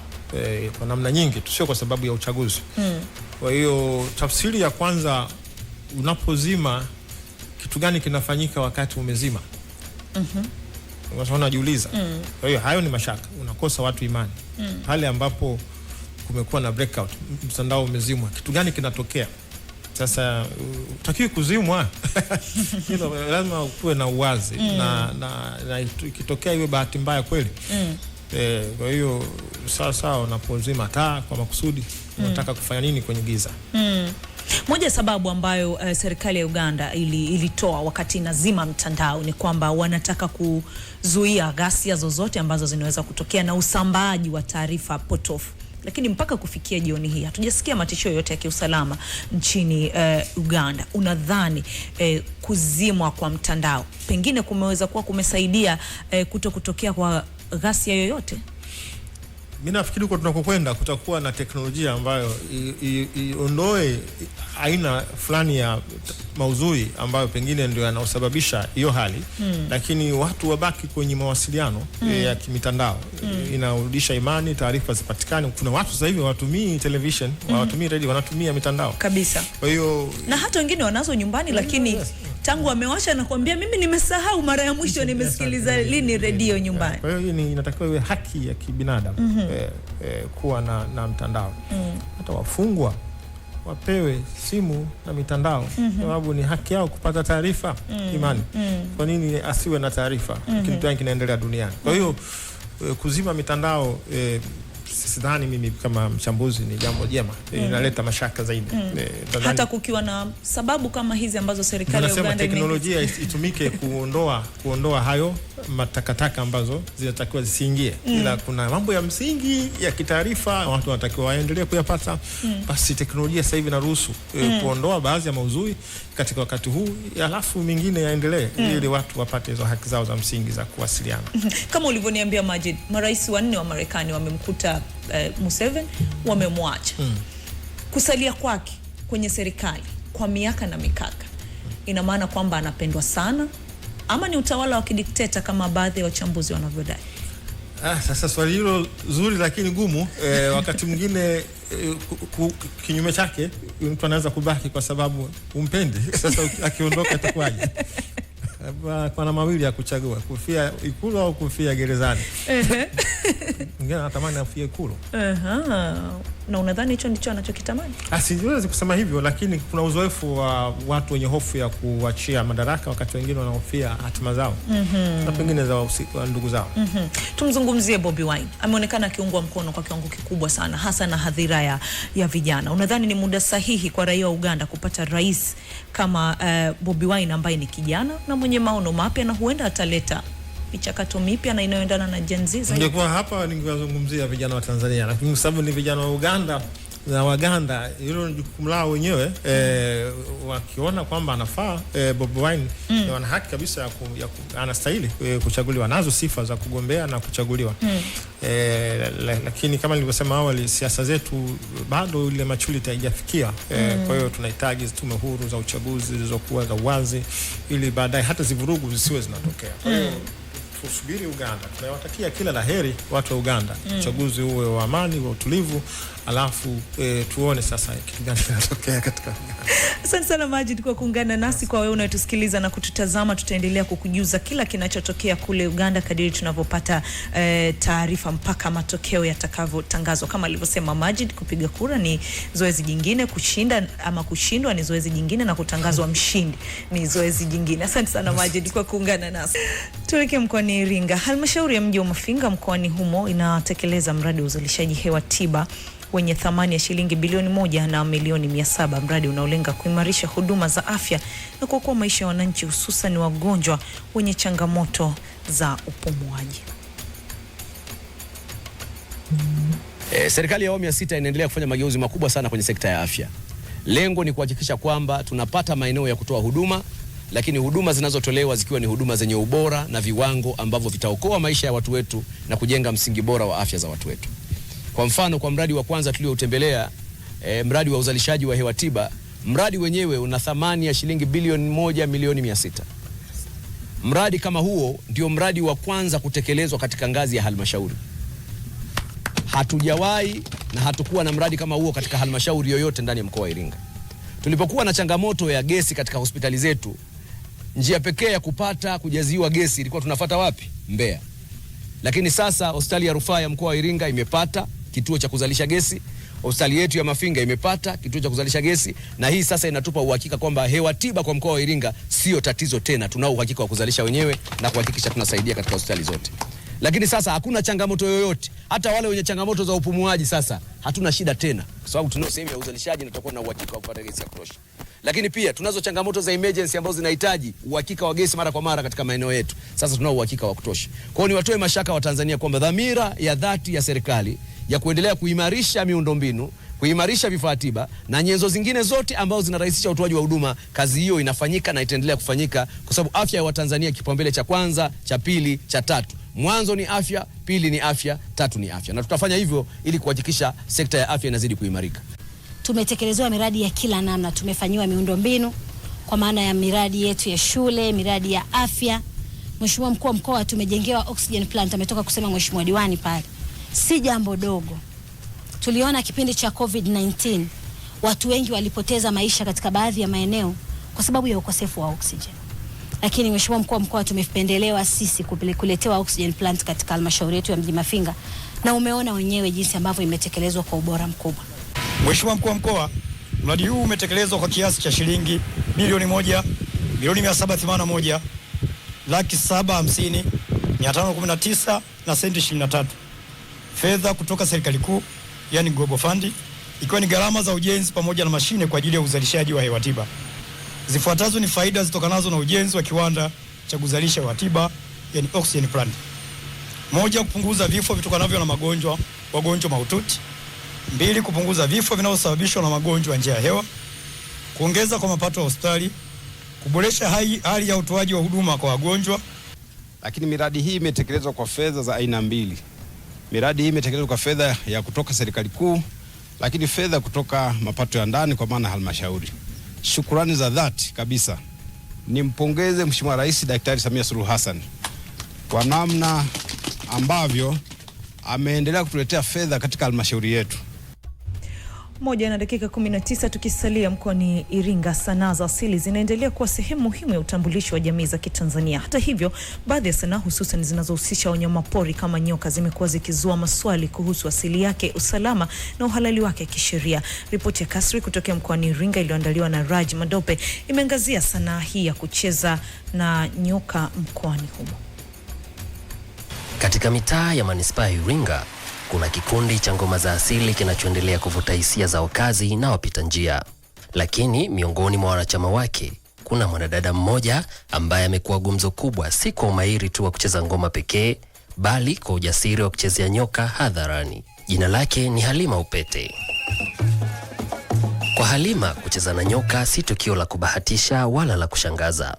kwa namna nyingi tu, sio kwa sababu ya uchaguzi. Kwa hiyo tafsiri ya kwanza, unapozima kitu gani kinafanyika wakati umezima? Unajiuliza. Kwa hiyo hayo ni mashaka, unakosa watu imani. Pale ambapo kumekuwa na breakout, mtandao umezimwa, kitu gani kinatokea? Sasa utakiwi kuzimwa. Lazima kuwe na uwazi na ikitokea iwe bahati mbaya kweli. Kwa hiyo sawa unapozima taa kwa makusudi, unataka kufanya nini kwenye giza? Moja sababu ambayo serikali ya Uganda ilitoa wakati inazima mtandao ni kwamba wanataka kuzuia ghasia zozote ambazo zinaweza kutokea na usambaaji wa taarifa potofu. Lakini mpaka kufikia jioni hii hatujasikia matishio yote ya kiusalama nchini Uganda. Unadhani kuzimwa kwa mtandao pengine kumeweza kuwa kumesaidia kutokea kwa ghasia yoyote? Mimi nafikiri huko tunakokwenda kutakuwa na teknolojia ambayo iondoe aina fulani ya maudhui ambayo pengine ndio yanaosababisha hiyo hali, lakini watu wabaki kwenye mawasiliano ya kimitandao. Inarudisha imani, taarifa zipatikane. Kuna watu sasa hivi watumii television, watumii radio, wanatumia mitandao kabisa. Kwa hiyo na hata wengine wanazo nyumbani, lakini tangu wamewasha na kuambia mimi nimesahau mara ya mwisho nimesikiliza lini radio nyumbani. Kwa hiyo inatakiwa iwe haki ya kibinadamu kuwa na mtandao. Hata wafungwa wapewe simu na mitandao, sababu ni haki yao kupata taarifa. Imani, kwa nini asiwe na taarifa kitu gani kinaendelea duniani? Kwa hiyo kuzima mitandao, sidhani mimi kama mchambuzi ni jambo jema. Inaleta mashaka zaidi. Hata kukiwa na sababu kama hizi ambazo serikali ya Uganda teknolojia itumike kuondoa hayo matakataka ambazo zinatakiwa zisiingie. Ila kuna mambo ya msingi ya kitaarifa watu wanatakiwa waendelee kuyapata. Basi teknolojia sasa hivi inaruhusu kuondoa baadhi ya maudhui katika wakati huu, alafu mingine yaendelee ili watu wapate hizo haki zao za msingi za kuwasiliana. Kama ulivyoniambia Majid, marais 4 wa Marekani wamemkuta Museveni, wamemwacha. Kusalia kwake kwenye serikali kwa miaka na mikaka, ina maana kwamba anapendwa sana ama ni utawala wa kidikteta kama baadhi ya wachambuzi wanavyodai? Sasa swali hilo zuri lakini gumu. Wakati mwingine kinyume chake, mtu anaweza kubaki kwa sababu umpendi. Sasa akiondoka itakuwaje? Kuna mawili ya kuchagua, kufia Ikulu au kufia gerezani. Ngine natamani afie Ikulu. Na unadhani hicho ndicho anachokitamani? Siwezi kusema hivyo, lakini kuna uzoefu wa watu wenye hofu ya kuachia madaraka wakati wengine wanahofia hatima zao na pengine za ndugu zao. Tumzungumzie Bobi Wine. Ameonekana akiungwa mkono kwa kiwango kikubwa sana, hasa na hadhira ya vijana. Unadhani ni muda sahihi kwa raia wa Uganda kupata rais kama Bobi Wine ambaye ni kijana na mwenye maono mapya na huenda ataleta michakato mipya na inayoendana na Gen Z zaidi? Ningekuwa hapa ningewazungumzia vijana wa Tanzania, lakini kwa sababu ni vijana wa Uganda na Waganda, hilo ni jukumu lao wenyewe. Wakiona kwamba anafaa, Bobi Wine wana haki kabisa anastahili kuchaguliwa, nazo sifa za kugombea na kuchaguliwa. Lakini kama nilivyosema awali, siasa zetu bado ile maturity haijafikia. Kwa hiyo tunahitaji tume huru za uchaguzi zilizokuwa za uwazi, ili baadaye hata zivurugu zisiwe zinatokea. Kwa hiyo tusubiri Uganda. Tunawatakia kila laheri watu wa Uganda. Uchaguzi uwe wa amani, wa utulivu, alafu tuone sasa kitu gani kinatokea katika Uganda. Asante sana Majid kwa kuungana nasi. Kwa wewe unayetusikiliza na kututazama, tutaendelea kukujuza kila kinachotokea kule Uganda kadiri tunavyopata taarifa mpaka matokeo yatakavyotangazwa. Kama alivyosema Majid, kupiga kura ni zoezi jingine, kushinda ama kushindwa ni zoezi jingine, na kutangazwa mshindi ni zoezi jingine. Asante sana Majid kwa kuungana nasi. Tuelekee mkoani Iringa. Halmashauri ya mji wa Mafinga mkoani humo inatekeleza mradi wa uzalishaji hewa tiba wenye thamani ya shilingi bilioni 1 na milioni 700, mradi unaolenga kuimarisha huduma za afya na kuokoa maisha ya wananchi, hususan wagonjwa wenye changamoto za upumuaji. Serikali ya awamu ya 6 inaendelea kufanya mageuzi makubwa sana kwenye sekta ya afya. Lengo ni kuhakikisha kwamba tunapata maeneo ya kutoa huduma, lakini huduma zinazotolewa zikiwa ni huduma zenye ubora na viwango ambavyo vitaokoa maisha ya watu wetu na kujenga msingi bora wa afya za watu wetu. Kwa mfano, kwa mradi wa kwanza tulioutembelea, mradi wa uzalishaji wa hewa tiba, mradi wenyewe una thamani ya shilingi bilioni 1 milioni 600. Mradi kama huo ndio mradi wa kwanza kutekelezwa katika ngazi ya halmashauri. Hatujawahi na hatukuwa na mradi kama huo katika halmashauri yoyote ndani ya mkoa wa Iringa. Tulipokuwa na changamoto ya gesi katika hospitali zetu, njia pekee ya kujaziwa gesi ilikuwa tunafuata wapi? Mbeya. Lakini sasa hospitali ya rufaa ya mkoa wa Iringa imepata kituo cha kuzalisha gesi, hospitali yetu ya Mafinga imepata kituo cha kuzalisha gesi, na hii sasa inatupa uhakika kwamba hewa tiba kwa mkoa wa Iringa sio tatizo tena. Tunao uhakika wa kuzalisha wenyewe na kuhakikisha tunasaidia katika hospitali zote. Lakini sasa hakuna changamoto yoyote. Hata wale wenye changamoto za upumuaji sasa hatuna shida tena, kwa sababu tunao sehemu ya uzalishaji na tutakuwa na uhakika wa kupata gesi ya kutosha. Lakini pia tunazo changamoto za emergency ambazo zinahitaji uhakika wa gesi mara kwa mara katika maeneo yetu. Sasa tunao uhakika wa kutosha. Kwa hiyo niwatoe mashaka wa Tanzania kwamba dhamira ya dhati ya serikali ya kuendelea kuimarisha miundombinu, kuimarisha vifaa tiba na nyenzo zingine zote ambazo zinarahisisha utoaji wa huduma, kazi hiyo inafanyika na itaendelea kufanyika, kwa sababu afya ya Watanzania kipaumbele cha kwanza, cha pili, cha tatu. Mwanzo ni afya, pili ni afya, tatu ni afya. Na tutafanya hivyo ili kuhakikisha sekta ya afya inazidi kuimarika. Tumetekelezewa miradi ya kila namna, tumefanyiwa miundombinu kwa maana ya miradi yetu ya shule, miradi ya afya. Mheshimiwa mkuu wa mkoa tumejengewa oxygen plant, ametoka kusema Mheshimiwa diwani pale. Si jambo dogo. Tuliona kipindi cha COVID-19 watu wengi walipoteza maisha katika baadhi ya maeneo kwa sababu ya ukosefu wa oxygen. Lakini Mheshimiwa mkuu wa mkoa tumependelewa sisi kuletewa oxygen plant katika halmashauri yetu ya mji Mafinga, na umeona wenyewe jinsi ambavyo imetekelezwa kwa ubora mkubwa. Mheshimiwa mkuu wa mkoa, mradi huu umetekelezwa kwa kiasi cha shilingi bilioni 1 milioni 781 laki 750,519 na senti 23. Fedha kutoka serikali kuu, yani Global Fund, ikiwa ni gharama za ujenzi pamoja na mashine kwa ajili ya uzalishaji wa hewa tiba. Zifuatazo ni faida zitokanazo na ujenzi wa kiwanda cha kuzalisha hewa tiba, yani oxygen plant. 1, kupunguza vifo vitokanavyo na wagonjwa mahututi. 2, kupunguza vifo vinavyosababishwa na magonjwa ya njia ya hewa. Kuongeza kwa mapato ya hospitali. Kuboresha hali ya utoaji wa huduma kwa wagonjwa. Lakini miradi hii imetekelezwa kwa fedha za aina mbili. Miradi hii imetekelezwa kwa fedha ya kutoka serikali kuu, lakini fedha kutoka mapato ya ndani kwa maana halmashauri. Shukrani za dhati kabisa nimpongeze Mheshimiwa Rais Daktari Samia Suluhu Hassan kwa namna ambavyo ameendelea kutuletea fedha katika halmashauri yetu. 1:19 tukisalia mkoani Iringa, sanaa za asili zinaendelea kuwa sehemu muhimu ya utambulisho wa jamii za Kitanzania. Hata hivyo, baadhi ya sanaa hususan zinazohusisha wanyamapori kama nyoka zimekuwa zikizua maswali kuhusu asili yake, usalama na uhalali wake kisheria. Ripoti ya Kasri kutokea mkoani Iringa iliyoandaliwa na Raj Madope imeangazia sanaa hii ya kucheza na nyoka mkoani humo. Katika mitaa ya manispaa ya Iringa kuna kikundi cha ngoma za asili kinachoendelea kuvuta hisia za wakazi na wapita njia. Lakini miongoni mwa wanachama wake kuna mwanadada mmoja ambaye amekuwa gumzo kubwa, si kwa umahiri tu wa kucheza ngoma pekee, bali kwa ujasiri wa kuchezea nyoka hadharani. Jina lake ni Halima Upete. Kwa Halima, kucheza na nyoka si tukio la kubahatisha wala la kushangaza,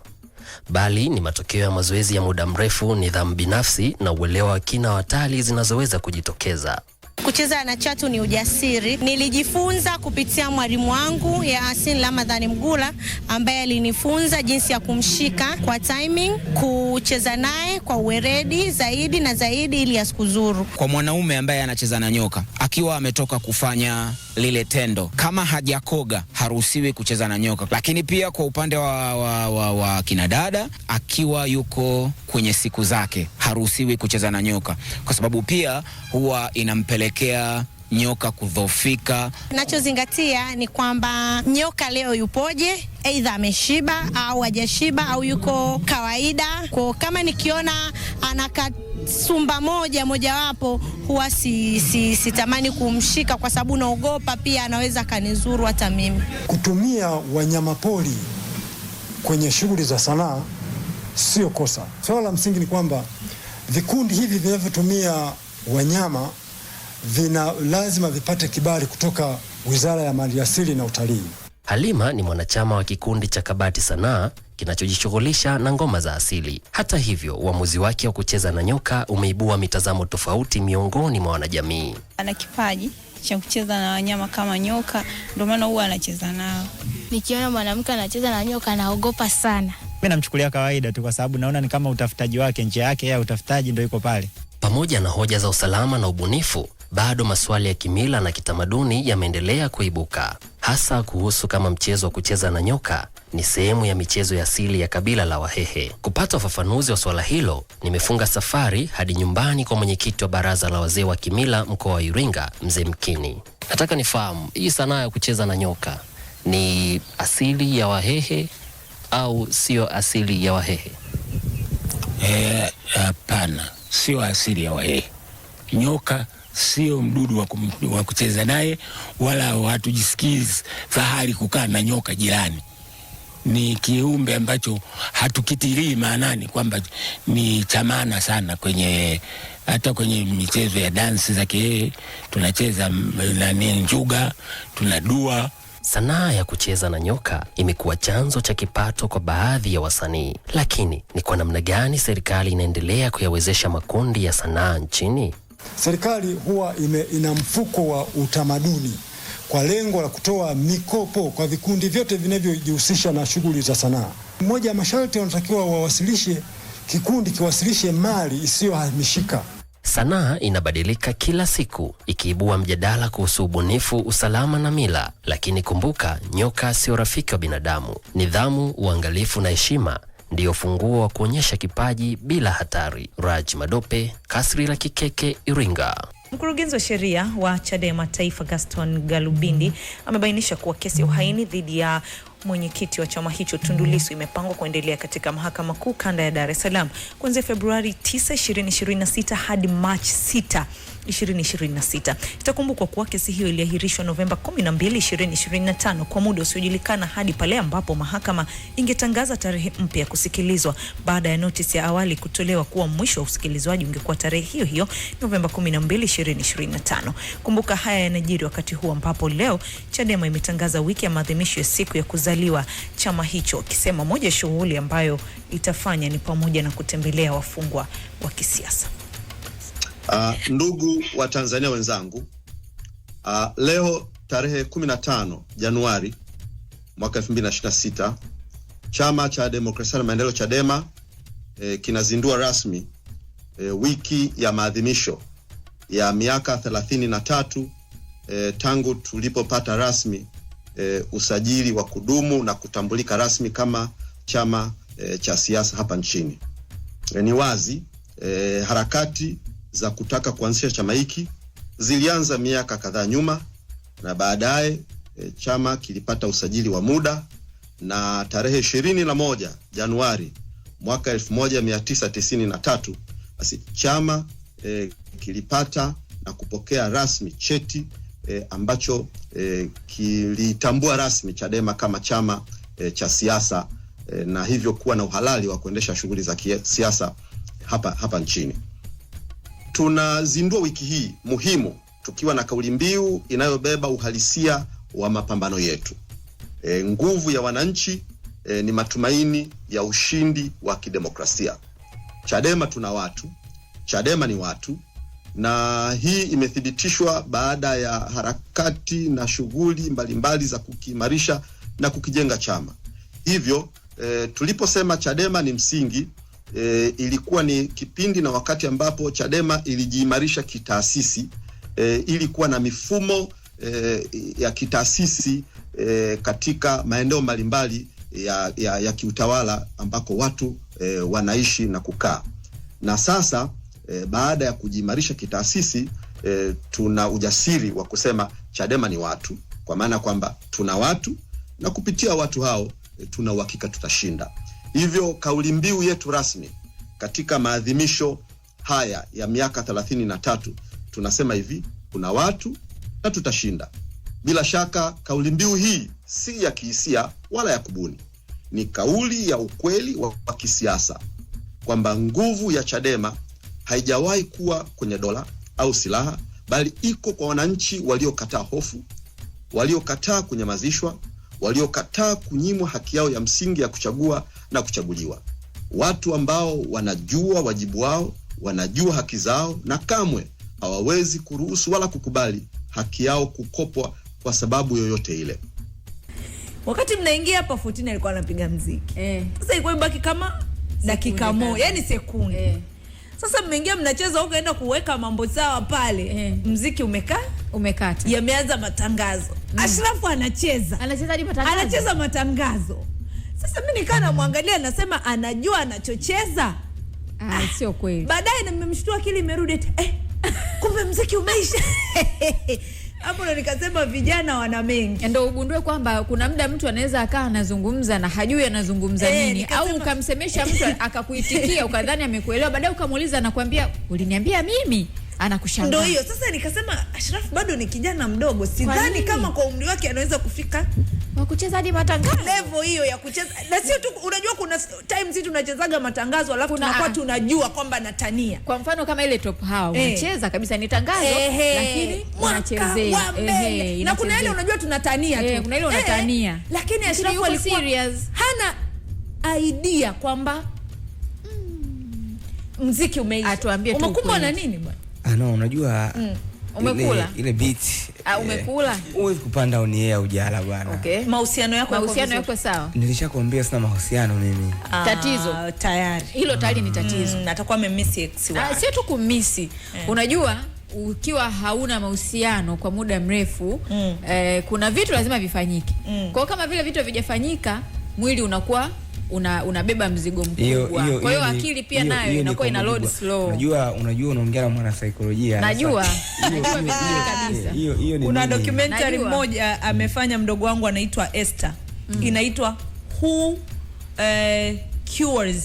bali ni matokeo ya mazoezi ya muda mrefu, nidhamu binafsi na uelewa wa kina wa hatari zinazoweza kujitokeza. Kucheza na chatu ni ujasiri. Nilijifunza kupitia mwalimu wangu Yasin Ramadhani Mgula ambaye alinifunza jinsi ya kumshika kwa timing, kucheza naye kwa uweredi zaidi na zaidi ili asikuzuru. Kwa mwanaume ambaye anacheza na nyoka akiwa ametoka kufanya lile tendo, kama hajakoga haruhusiwi kucheza na nyoka. Lakini pia kwa upande wa kinadada, akiwa yuko kwenye siku zake haruhusiwi kucheza na nyoka, kwa sababu pia huwa inampelekea nyoka kudhoofika. Nachozingatia ni kwamba nyoka leo yupoje, aidha ameshiba au hajashiba au yuko kawaida. Kwa kama nikiona anakasumba mojawapo, huwa sitamani kumshika kwa sababu naogopa pia anaweza kanizuru hata mimi. Kutumia wanyamapori kwenye shughuli za sanaa sio kosa. Swala la msingi ni kwamba vikundi hivi vinavyotumia wanyama lazima vipate kibali kutoka Wizara ya Maliasili na Utalii. Halima ni mwanachama wa kikundi cha Kabati Sanaa kinachojishughulisha na ngoma za asili. Hata hivyo, uamuzi wake wa kucheza na nyoka umeibua mitazamo tofauti miongoni mwa wanajamii. Ana kipaji cha kucheza na wanyama kama nyoka, ndio maana huwa anacheza nao. Nikiona mwanamke anacheza na nyoka naogopa sana. Mimi namchukulia kawaida tu, kwa sababu naona ni kama utafutaji wake, njia yake ya utafutaji ndio iko pale. Pamoja na hoja za usalama na ubunifu, bado maswali ya kimila na kitamaduni yameendelea kuibuka, hasa kuhusu kama mchezo wa kucheza na nyoka ni sehemu ya michezo ya asili ya kabila la Wahehe. Kupata ufafanuzi wa swala hilo, nimefunga safari hadi nyumbani kwa mwenyekiti wa baraza la wazee wa kimila mkoa wa Iringa, Mzee Mkini. Nataka nifahamu, hii sanaa ya kucheza na nyoka ni asili ya Wahehe au sio asili ya Wahehe? Hapana, sio asili ya Wahehe. Nyoka sio mdudu wa kucheza naye, wala hatujisikii fahari kukaa na nyoka jirani. Ni kiumbe ambacho hatukitilii maanani kwamba ni chamana sana hata kwenye michezo ya dansi za Kihehe tunacheza njuga, tunadua. Sanaa ya kucheza na nyoka imekuwa chanzo cha kipato kwa baadhi ya wasanii. Lakini ni kwa namna gani serikali inaendelea kuyawezesha makundi ya sanaa nchini? Serikali huwa ina mfuko wa utamaduni kwa lengo la kutoa mikopo kwa vikundi vyote vinavyojihusisha na shughuli za sanaa. Mmoja ya masharti wanatakiwa kikundi kiwasilishe mali isiyohamishika. Sanaa inabadilika kila siku, ikiibua mjadala kuhusu ubunifu, usalama na mila. Lakini kumbuka, nyoka sio rafiki wa binadamu. Nidhamu, uangalifu na heshima ndio funguo wa kuonyesha kipaji bila hatari. Raj Madope, Kasri la Kikeke, Iringa. Mkurugenzi wa sheria wa Chadema Taifa Gaston Galubindi amebainisha kuwa kesi ya uhaini dhidi ya mwenyekiti wa chama hicho Tundu Lissu imepangwa kuendelea katika Mahakama Kuu Kanda ya Dar es Salaam kuanzia Februari 9, 2026 hadi Machi 6, 2026. Itakumbukwa kuwa kesi hiyo iliahirishwa Novemba 12, 2025 kwa muda usiojulikana hadi pale ambapo mahakama ingetangaza tarehe mpya ya kusikilizwa baada ya notisi ya awali kutolewa kuwa mwisho wa usikilizwaji ungekuwa tarehe hiyo hiyo Novemba 12, 2025. Kumbuka haya yanajiri wakati huu ambapo leo Chadema imetangaza wiki ya maadhimisho ya siku ya kuzaliwa chama hicho, kisema moja shughuli ambayo itafanya ni pamoja na kutembelea wafungwa wa kisiasa. Ndugu wa Tanzania wenzangu, leo tarehe 15 Januari mwaka 2026 Chama cha Demokrasia na Maendeleo Chadema kinazindua rasmi wiki ya maadhimisho ya miaka 33 tangu tulipopata rasmi usajili wa kudumu na kutambulika rasmi kama chama cha siasa hapa nchini. Ni wazi harakati za kutaka kuanzisha chama hiki zilianza miaka kadhaa nyuma, na baadaye chama kilipata usajili wa muda, na tarehe 21 Januari mwaka 1993 basi chama kilipata na kupokea rasmi cheti ambacho kilitambua rasmi Chadema kama chama cha siasa, na hivyo kuwa na uhalali wa kuendesha shughuli za siasa hapa nchini. Tunazindua wiki hii muhimu tukiwa na kauli mbiu inayobeba uhalisia wa mapambano yetu. Nguvu ya wananchi ni matumaini ya ushindi wa kidemokrasia. Chadema tuna watu, Chadema ni watu, na hii imethibitishwa baada ya harakati na shughuli mbalimbali za kukiimarisha na kukijenga chama. Hivyo tuliposema Chadema ni msingi, ilikuwa ni kipindi na wakati ambapo Chadema ilijiimarisha kitaasisi, ilikuwa na mifumo ya kitaasisi katika maeneo mbalimbali ya kiutawala ambako watu wanaishi na kukaa. Na sasa baada ya kujiimarisha kitaasisi, tuna ujasiri wa kusema Chadema ni watu, kwa maana kwamba tuna watu na kupitia watu hao tuna uhakika tutashinda. Hivyo kauli mbiu yetu rasmi katika maadhimisho haya ya miaka 33 tunasema hivi: kuna watu na tutashinda. Bila shaka kauli mbiu hii si ya kihisia wala ya kubuni. Ni kauli ya ukweli wa kisiasa kwamba nguvu ya Chadema haijawahi kuwa kwenye dola au silaha, bali iko kwa wananchi waliokataa hofu, waliokataa kunyamazishwa, waliokataa kunyimwa haki yao ya msingi ya kuchagua na kuchaguliwa. Watu ambao wanajua wajibu wao, wanajua haki zao, na kamwe hawawezi kuruhusu wala kukubali haki yao kukopwa kwa sababu yoyote ile. Wakati mnaingia hapa 14 alikuwa anapiga muziki. Sasa ilikuwa ibaki kama dakika moja, yani sekunde. Sasa mmeingia mnacheza huko, enda kuweka mambo sawa pale. Muziki umekata. Yameanza matangazo. Ashraf anacheza hadi matangazo. Anacheza matangazo. Sasa mimi nikaa namwangalia, nasema anajua anachocheza. Sio kweli. Baadaye nimemshtua akili imerudi, kumbe muziki umeisha. Hapo ndo nikasema vijana wana mengi. Ndio ugundue kwamba kuna muda mtu anaweza akaa anazungumza na hajui anazungumza nini, au ukamsemesha mtu akakuitikia ukadhani amekuelewa, baadaye ukamuuliza anakuambia uliniambia mimi, anakushangaa. Ndio hiyo. Sasa nikasema Ashraf bado ni kijana mdogo, sidhani kama kwa umri wake anaweza kufika wa kucheza hadi matangazo level hiyo ya kucheza. Na sio tu, unajua kuna times hizi tunachezaga matangazo alafu tunakuwa tunajua kwamba natania. Kwa mfano kama ile Top How unacheza kabisa ni tangazo, lakini unachezea na kuna ile unajua tunatania tu, kuna ile unatania, lakini Ashraf alikuwa hana idea kwamba muziki umeisha. Atuambie tu umekumbwa na nini bwana? No, unajua umekula ile beat. Umekula. Huwezi kupanda on air ujala bwana. Okay. Mahusiano yako sawa? Nilishakwambia sina mahusiano mimi. Tatizo tayari. Hilo tayari ni tatizo. Atakuwa amemiss ex wake. Sio tu kumisi. Unajua ukiwa hauna mahusiano kwa muda mrefu, kuna vitu lazima vifanyike. Kwa kama vile vitu havijafanyika, mwili unakuwa unabeba mzigo mkubwa. Kwa hiyo akili pia nayo inakuwa ina load slow. Unajua unaongea na mwana saikolojia. Najua kabisa. Hiyo ni kuna documentary moja amefanya mdogo wangu anaitwa Esther. Inaitwa Who Cures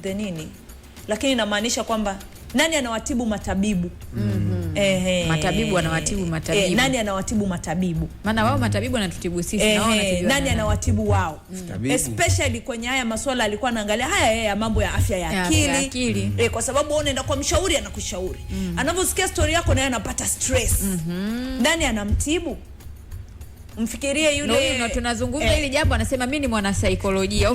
the nini? Lakini inamaanisha kwamba nani anawatibu matabibu? Matabibu anawatibu matabibu. Nani anawatibu matabibu? Maana wao matabibu wanatutibu sisi, na wao wanatibu. Nani anawatibu wao? Especially kwenye haya masuala alikuwa anaangalia haya ya mambo ya afya ya akili. Kwa sababu wewe unaenda kwa mshauri, anakushauri. Anavyosikia story yako naye anapata stress. Nani anamtibu? Mfikirie yule no, tunazungumza hili jambo, anasema mimi ni mwana saikolojia.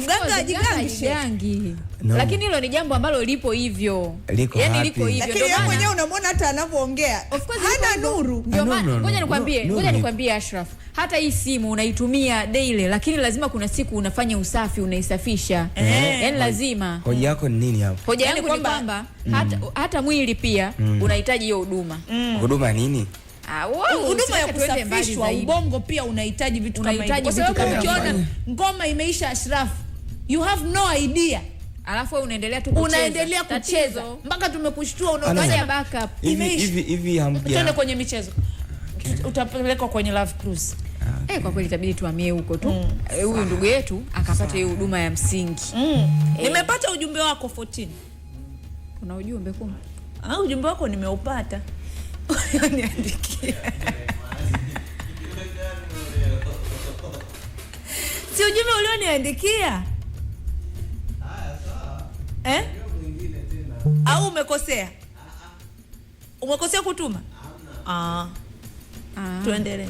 Gangi. No. Lakini hilo ni jambo ambalo lipo hivyo. Yaani lipo hivyo. Lakini yeye mwenyewe unamwona hata anapoongea hana nuru. Ndio maana ngoja nikwambie Ashraf. Hata hii simu unaitumia daily, lakini lazima kuna siku unafanya usafi, unaisafisha. Yaani lazima. Hoja yako ni nini hapo? Hoja yangu ni kwamba hata mwili pia unahitaji hiyo huduma. Huduma nini? Huduma ya kusafishwa, ubongo pia unahitaji vitu kama hivyo. Kwa sababu ukiona ngoma imeisha Ashraf, you have no idea. Alafu wewe unaendelea tu kucheza. Unaendelea kucheza mpaka tumekushtua unafanya backup. Hivi hamja. Twende kwenye michezo. Utapelekwa kwenye Love Cruise. Kwa kweli itabidi tuhamie huko tu. Huyu ndugu yetu akapata hiyo huduma ya msingi. Nimepata ujumbe wako 14. Kuna ujumbe kumbe? Ujumbe wako nimeupata. Niandikia. Si ujumbe ulioniandikia? Au umekosea? Umekosea kutuma? Tuendelee.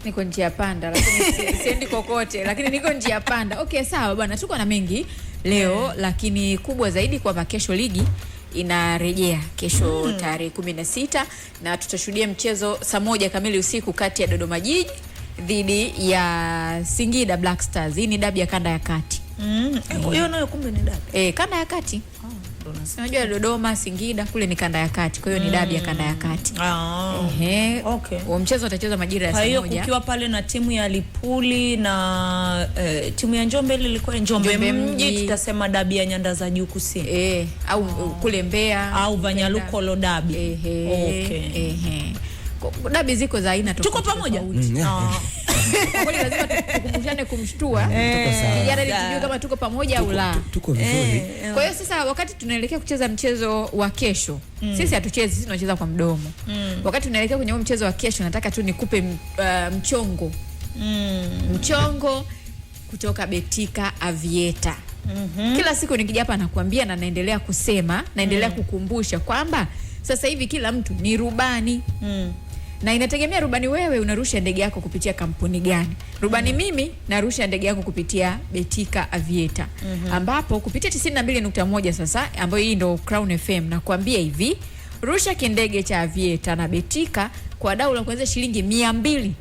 Niko njia panda, lakini siendi kokote, lakini niko njia panda. Okay, sawa bwana, tuko na mengi leo, lakini kubwa zaidi kwamba kesho ligi inarejea kesho tarehe 16 na tutashuhudia mchezo saa 1 kamili usiku kati ya Dodoma Jiji dhidi ya Singida Black Stars. Hii ni dabi ya kanda ya kati. Hiyo nayo kumbe ni dabi. Kanda ya kati. Unajua Dodoma, Singida kule ni kanda ya kati. Kwa hiyo ni dabi ya kanda ya kati. Okay. Huo mchezo utachezwa majira ya saa 1. Kwa hiyo kukiwa pale na timu ya Lipuli na timu ya Njombe ilikuwa Njombe Mji, tutasema dabi ya Nyanda za Juu Kusini. Au kule Mbeya au Vanyaluko lo dabi. Dabi ziko za aina tofauti. Tuko pamoja. Kwa kweli lazima tukumbushane kumshtua. Kijana ili tujue kama tuko pamoja au la. Tuko vizuri. Kwa hiyo sasa wakati tunaelekea kucheza mchezo wa kesho, sisi hatuchezi, sisi tunacheza kwa mdomo. Wakati tunaelekea kwenye mchezo wa kesho, nataka tu nikupe mchongo. Mchongo kutoka Betika Aviator. Kila siku nikija hapa nakwambia na naendelea kusema, naendelea kukumbusha kwamba sasa hivi kila mtu ni rubani. Na inategemea rubani wewe unarusha ndege yako kupitia kampuni gani. Rubani mimi narusha ndege yako kupitia Betika Aviator. Ambapo kupitia 92.1 sasa ambayo hii ndo Crown FM nakwambia hivi, rusha kindege cha Aviator na Betika kwa dau la kuanzia shilingi 200.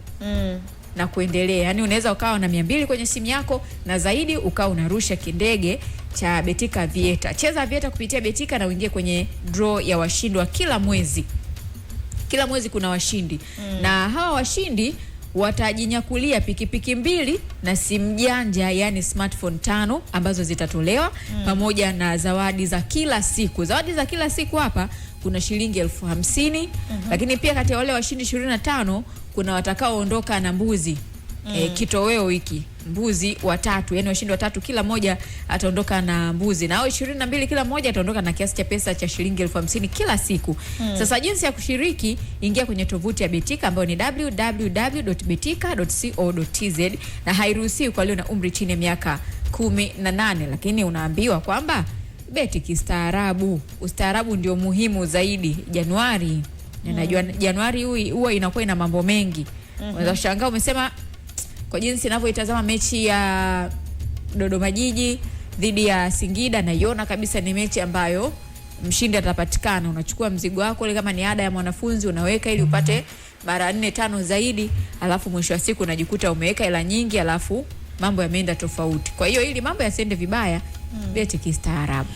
Na kuendelea. Yaani unaweza ukawa na 200 kwenye simu yako na zaidi ukawa unarusha kindege cha Betika Aviator. Cheza Aviator kupitia Betika na uingie kwenye draw ya washindi wa kila mwezi. Kila mwezi kuna washindi. Na hawa washindi watajinyakulia pikipiki 2 na simu janja yani smartphone 5 ambazo zitatolewa pamoja na zawadi za kila siku. Zawadi za kila siku hapa kuna shilingi 50,000. Lakini pia kati ya wale washindi 25 kuna watakaoondoka na mbuzi. Kitoweo hiki mbuzi watatu, yani washindi watatu kila moja ataondoka na mbuzi, na hao 22 kila moja ataondoka na kiasi cha pesa cha shilingi 50,000 kila siku. Sasa jinsi ya kushiriki, ingia kwenye tovuti ya Betika ambayo ni www.betika.co.tz na hairuhusiwi kwa walio na umri chini ya miaka 18, lakini unaambiwa kwamba beti kistaarabu. Ustaarabu ndio muhimu zaidi. Januari, najua Januari huwa inakuwa ina mambo mengi. Unaweza kushangaa umesema kwa jinsi ninavyoitazama mechi ya Dodoma Jiji dhidi ya Singida, naiona kabisa ni mechi ambayo mshindi atapatikana. Unachukua mzigo wako ile kama ni ada ya mwanafunzi unaweka ili upate mara 4-5 zaidi, alafu mwisho wa siku unajikuta umeweka hela nyingi alafu mambo yameenda tofauti. Kwa hiyo ili mambo yasiende vibaya, beti kistaarabu.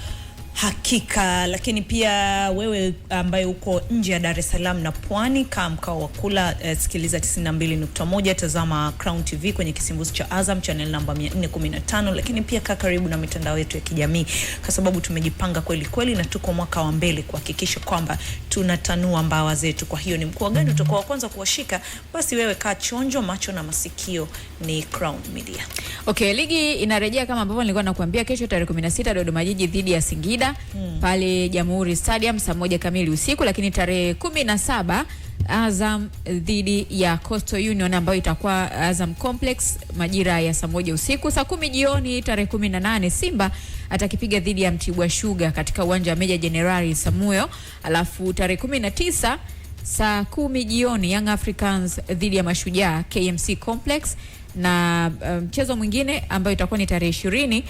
Hakika. Lakini pia wewe ambaye uko nje ya Dar es Salaam na Pwani, kama mkao wa kula, sikiliza 92.1, tazama Crown TV kwenye kisimbuzi cha Azam channel namba 415, lakini pia kaa karibu na mitandao yetu ya kijamii kwa sababu tumejipanga kweli kweli na tuko mwaka wa mbele kuhakikisha kwamba tunatanua mbawa zetu. Kwa hiyo ni mkoa gani utakuwa wa kwanza kuwashika? Basi wewe kaa chonjo, macho na masikio ni Crown Media. Okay, ligi inarejea kama ambavyo nilikuwa nakuambia, kesho tarehe 16 Dodoma Jiji dhidi ya Singida pale Jamhuri Stadium saa 1 kamili usiku, lakini tarehe 17 Azam dhidi ya Coastal Union ambayo itakuwa Azam Complex majira ya saa 1 usiku. Saa 10 jioni tarehe 18 Simba atakipiga dhidi ya Mtibwa Sugar katika uwanja wa Meja Jenerali Samuel. Alafu tarehe 19 saa 10 jioni Young Africans dhidi ya Mashujaa KMC Complex, na mchezo mwingine ambayo itakuwa ni tarehe 20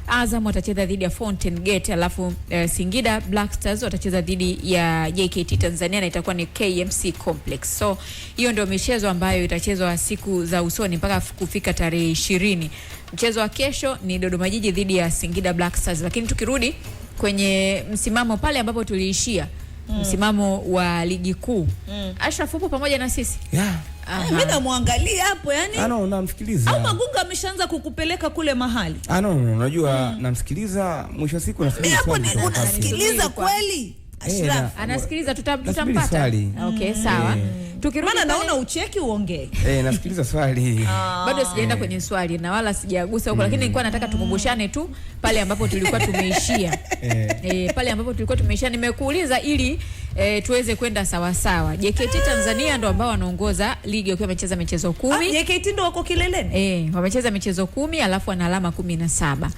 Azam watacheza dhidi ya Fountain Gate, alafu Singida Black Stars watacheza dhidi ya JKT Tanzania na itakuwa ni KMC Complex. So hiyo ndio michezo ambayo itachezwa siku za usoni mpaka kufika tarehe 20. Mchezo wa kesho ni Dodoma Jiji dhidi ya Singida Black Stars. Lakini tukirudi kwenye msimamo pale ambapo tuliishia, msimamo wa ligi kuu, Ashraf upo pamoja na sisi? Mimi namwangalia hapo yani. Namsikiliza. Au Magunga ameshaanza kukupeleka kule mahali? Unajua namsikiliza, mwisho wa siku nasikiliza. Hapo ni unasikiliza kweli? Ashraf anasikiliza, tutampata. Okay, sawa. Tukirudi maana naona ucheki uongee. Nasikiliza swali. Bado sijaenda kwenye swali na wala sijagusa huko, lakini nilikuwa nataka tukumbushane tu pale ambapo tulikuwa tumeishia. Pale ambapo tulikuwa tumeishia nimekuuliza ili tuweze kwenda sawa sawa. JKT Tanzania ndo ambao wanaongoza ligi wakiwa wamecheza michezo 10. JKT ndo wako kileleni? Wamecheza michezo 10 alafu wana alama 17.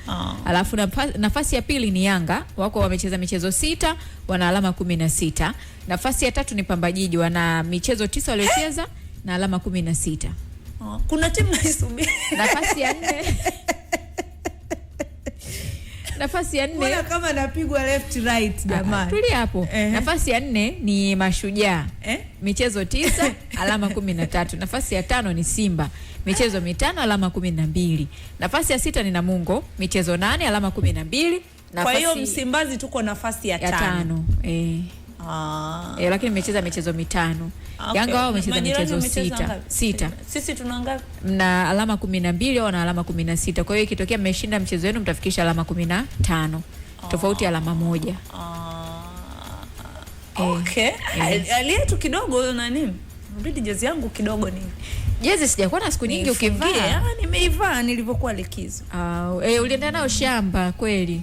Alafu nafasi ya pili ni Yanga, wako wamecheza michezo 6, wana alama 16. Nafasi ya tatu ni Pamba Jiji, wana michezo 9 waliocheza na alama 16. Kuna timu naisubiri. Nafasi ya 4 nafasi ya 4 mbona kama napigwa left right jamani. Tulia hapo. Nafasi ya 4 ni Mashujaa. Michezo 9 alama 13. Nafasi ya 5 ni Simba, michezo 5 alama 12. Nafasi ya 6 ni Namungo, michezo 8 alama 12. Kwa hiyo Msimbazi tuko nafasi ya 5. Lakini mmecheza michezo 5. Yanga wao wamecheza michezo 6. Sisi tunaangalia na alama 12 au na alama 16. Kwa hiyo ikitokea mmeshinda mchezo wenu mtafikisha alama 15. Tofauti alama 1. Okay. Aliyetu kidogo na nini? Rudi jezi yangu kidogo nini? Jezi sijakuwa na siku nyingi ukivaa. Nimeivaa nilivyokuwa likizo. Ulienda nao shamba kweli.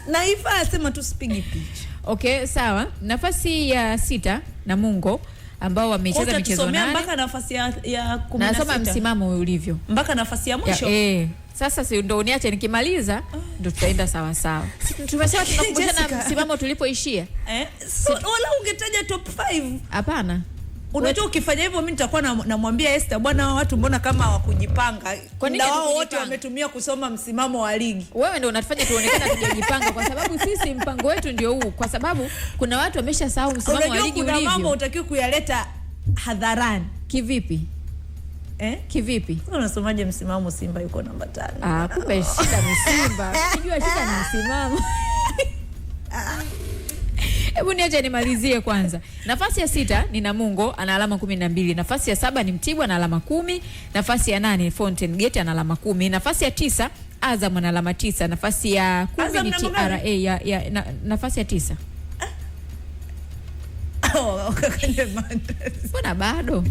Naivaa sema tusipige picha. Okay, sawa. Nafasi ya 6 Namungo ambao wamecheza michezo 8. Mpaka nafasi ya 16. Nasoma msimamo ulivyo. Mpaka nafasi ya mwisho. Sasa si ndio uniache nikimaliza ndio tutaenda sawa sawa. Tumesema tunakumbushana msimamo tulipoishia. Wala ungetaja top 5. Hapana. Unajua ukifanya hivyo mimi nitakuwa namwambia Esther, bwana watu mbona kama hawakujipanga. Na wao wote wametumia kusoma msimamo wa ligi. Wewe ndio unatufanya tuonekane tujajipanga kwa sababu sisi mpango wetu ndio huu, kwa sababu kuna watu wameshasahau msimamo wa ligi ulivyo. Kuna mambo utakiwa kuyaleta hadharani. Kivipi? Kivipi? Unasomaje msimamo Simba yuko namba 5? Kumbe shida ni Simba. Unajua shida ni msimamo. Hebu niache nimalizie kwanza. Nafasi ya 6 ni Namungo ana alama 12. Nafasi ya 7 ni Mtibwa ana alama 10. Nafasi ya 8 ni Fountain Gate ana alama 10. Nafasi ya 9 Azam ana alama 9. Nafasi ya 10 ni TRA nafasi ya 9. Mbona bado?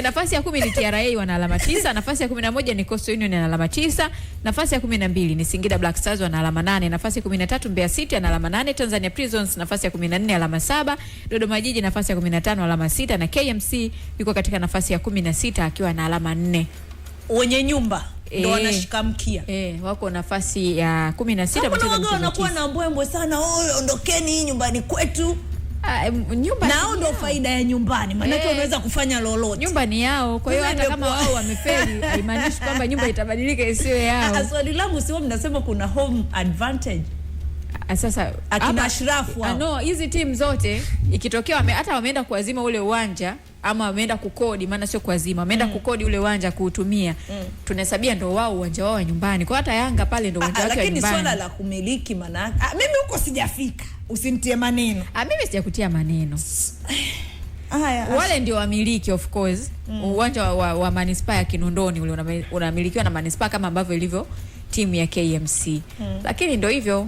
Nafasi ya 10 ni TRA wana alama 9. Nafasi ya 11 ni Coastal Union ana alama 9. Nafasi ya 12 ni Singida Black Stars wana alama 8. Nafasi ya 13 Mbeya City ana alama 8. Tanzania Prisons nafasi ya 14 alama 7. Dodoma Jiji nafasi ya 15 alama 6 na KMC yuko katika nafasi ya 16 akiwa na alama 4. Wenye nyumba ndio wanashika mkia. Wako nafasi ya 16 mchezo mchezo. Wanakuwa na mbwembwe sana. Ondokeni nyumbani kwetu. Nyumba nao ndo faida ya nyumbani, maana unaweza kufanya lolote. Nyumba ni yao, kwa hiyo hata kama wao wamefeli haimaanishi kwamba nyumba itabadilika isiwe yao. Swali langu sio mnasema kuna home advantage. Sasa akina Ashraf wao. No, hizi timu zote ikitokea hata wameenda kuazima ule uwanja ama wameenda kukodi, maana sio kuazima, wameenda kukodi ule uwanja kuutumia. Tunahesabia ndo wao uwanja wao nyumbani. Kwa hata Yanga pale ndo uwanja wake wa nyumbani. Lakini swala la kumiliki maana mimi huko sijafika. Usinitie maneno. Mimi sijakutia maneno. Wale ndio wamiliki of course. Uwanja wa Manispaa ya Kinondoni ule unamilikiwa na Manispaa kama ambavyo ilivyo timu ya KMC. Lakini ndio hivyo.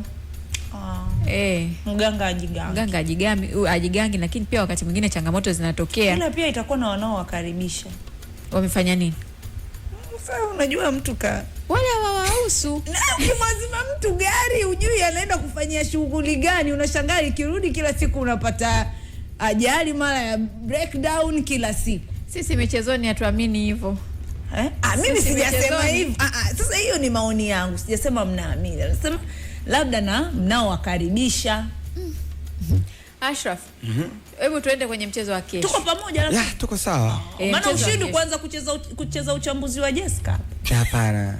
Mganga ajigangi, lakini pia wakati mwingine changamoto zinatokea. Ila pia itakuwa na wanaowakaribisha. Wamefanya nini? Sasa unajua mtu wale hawahusu. Ukimwazima mtu gari hujui anaenda kufanyia shughuli gani, unashangaa ikirudi kila siku unapata ajali mara ya breakdown kila siku. Sisi michezoni hatuamini hivyo. Mimi sijasema hivyo. Sasa hiyo ni maoni yangu. Sijasema mnaamini. Nasema labda na mnao wakaribisha. Ashraf. Hebu tuende kwenye mchezo wa kesho. Tuko pamoja na tuko sawa. Maana ushindi kwanza kucheza uchambuzi wa Jessica. Hapana.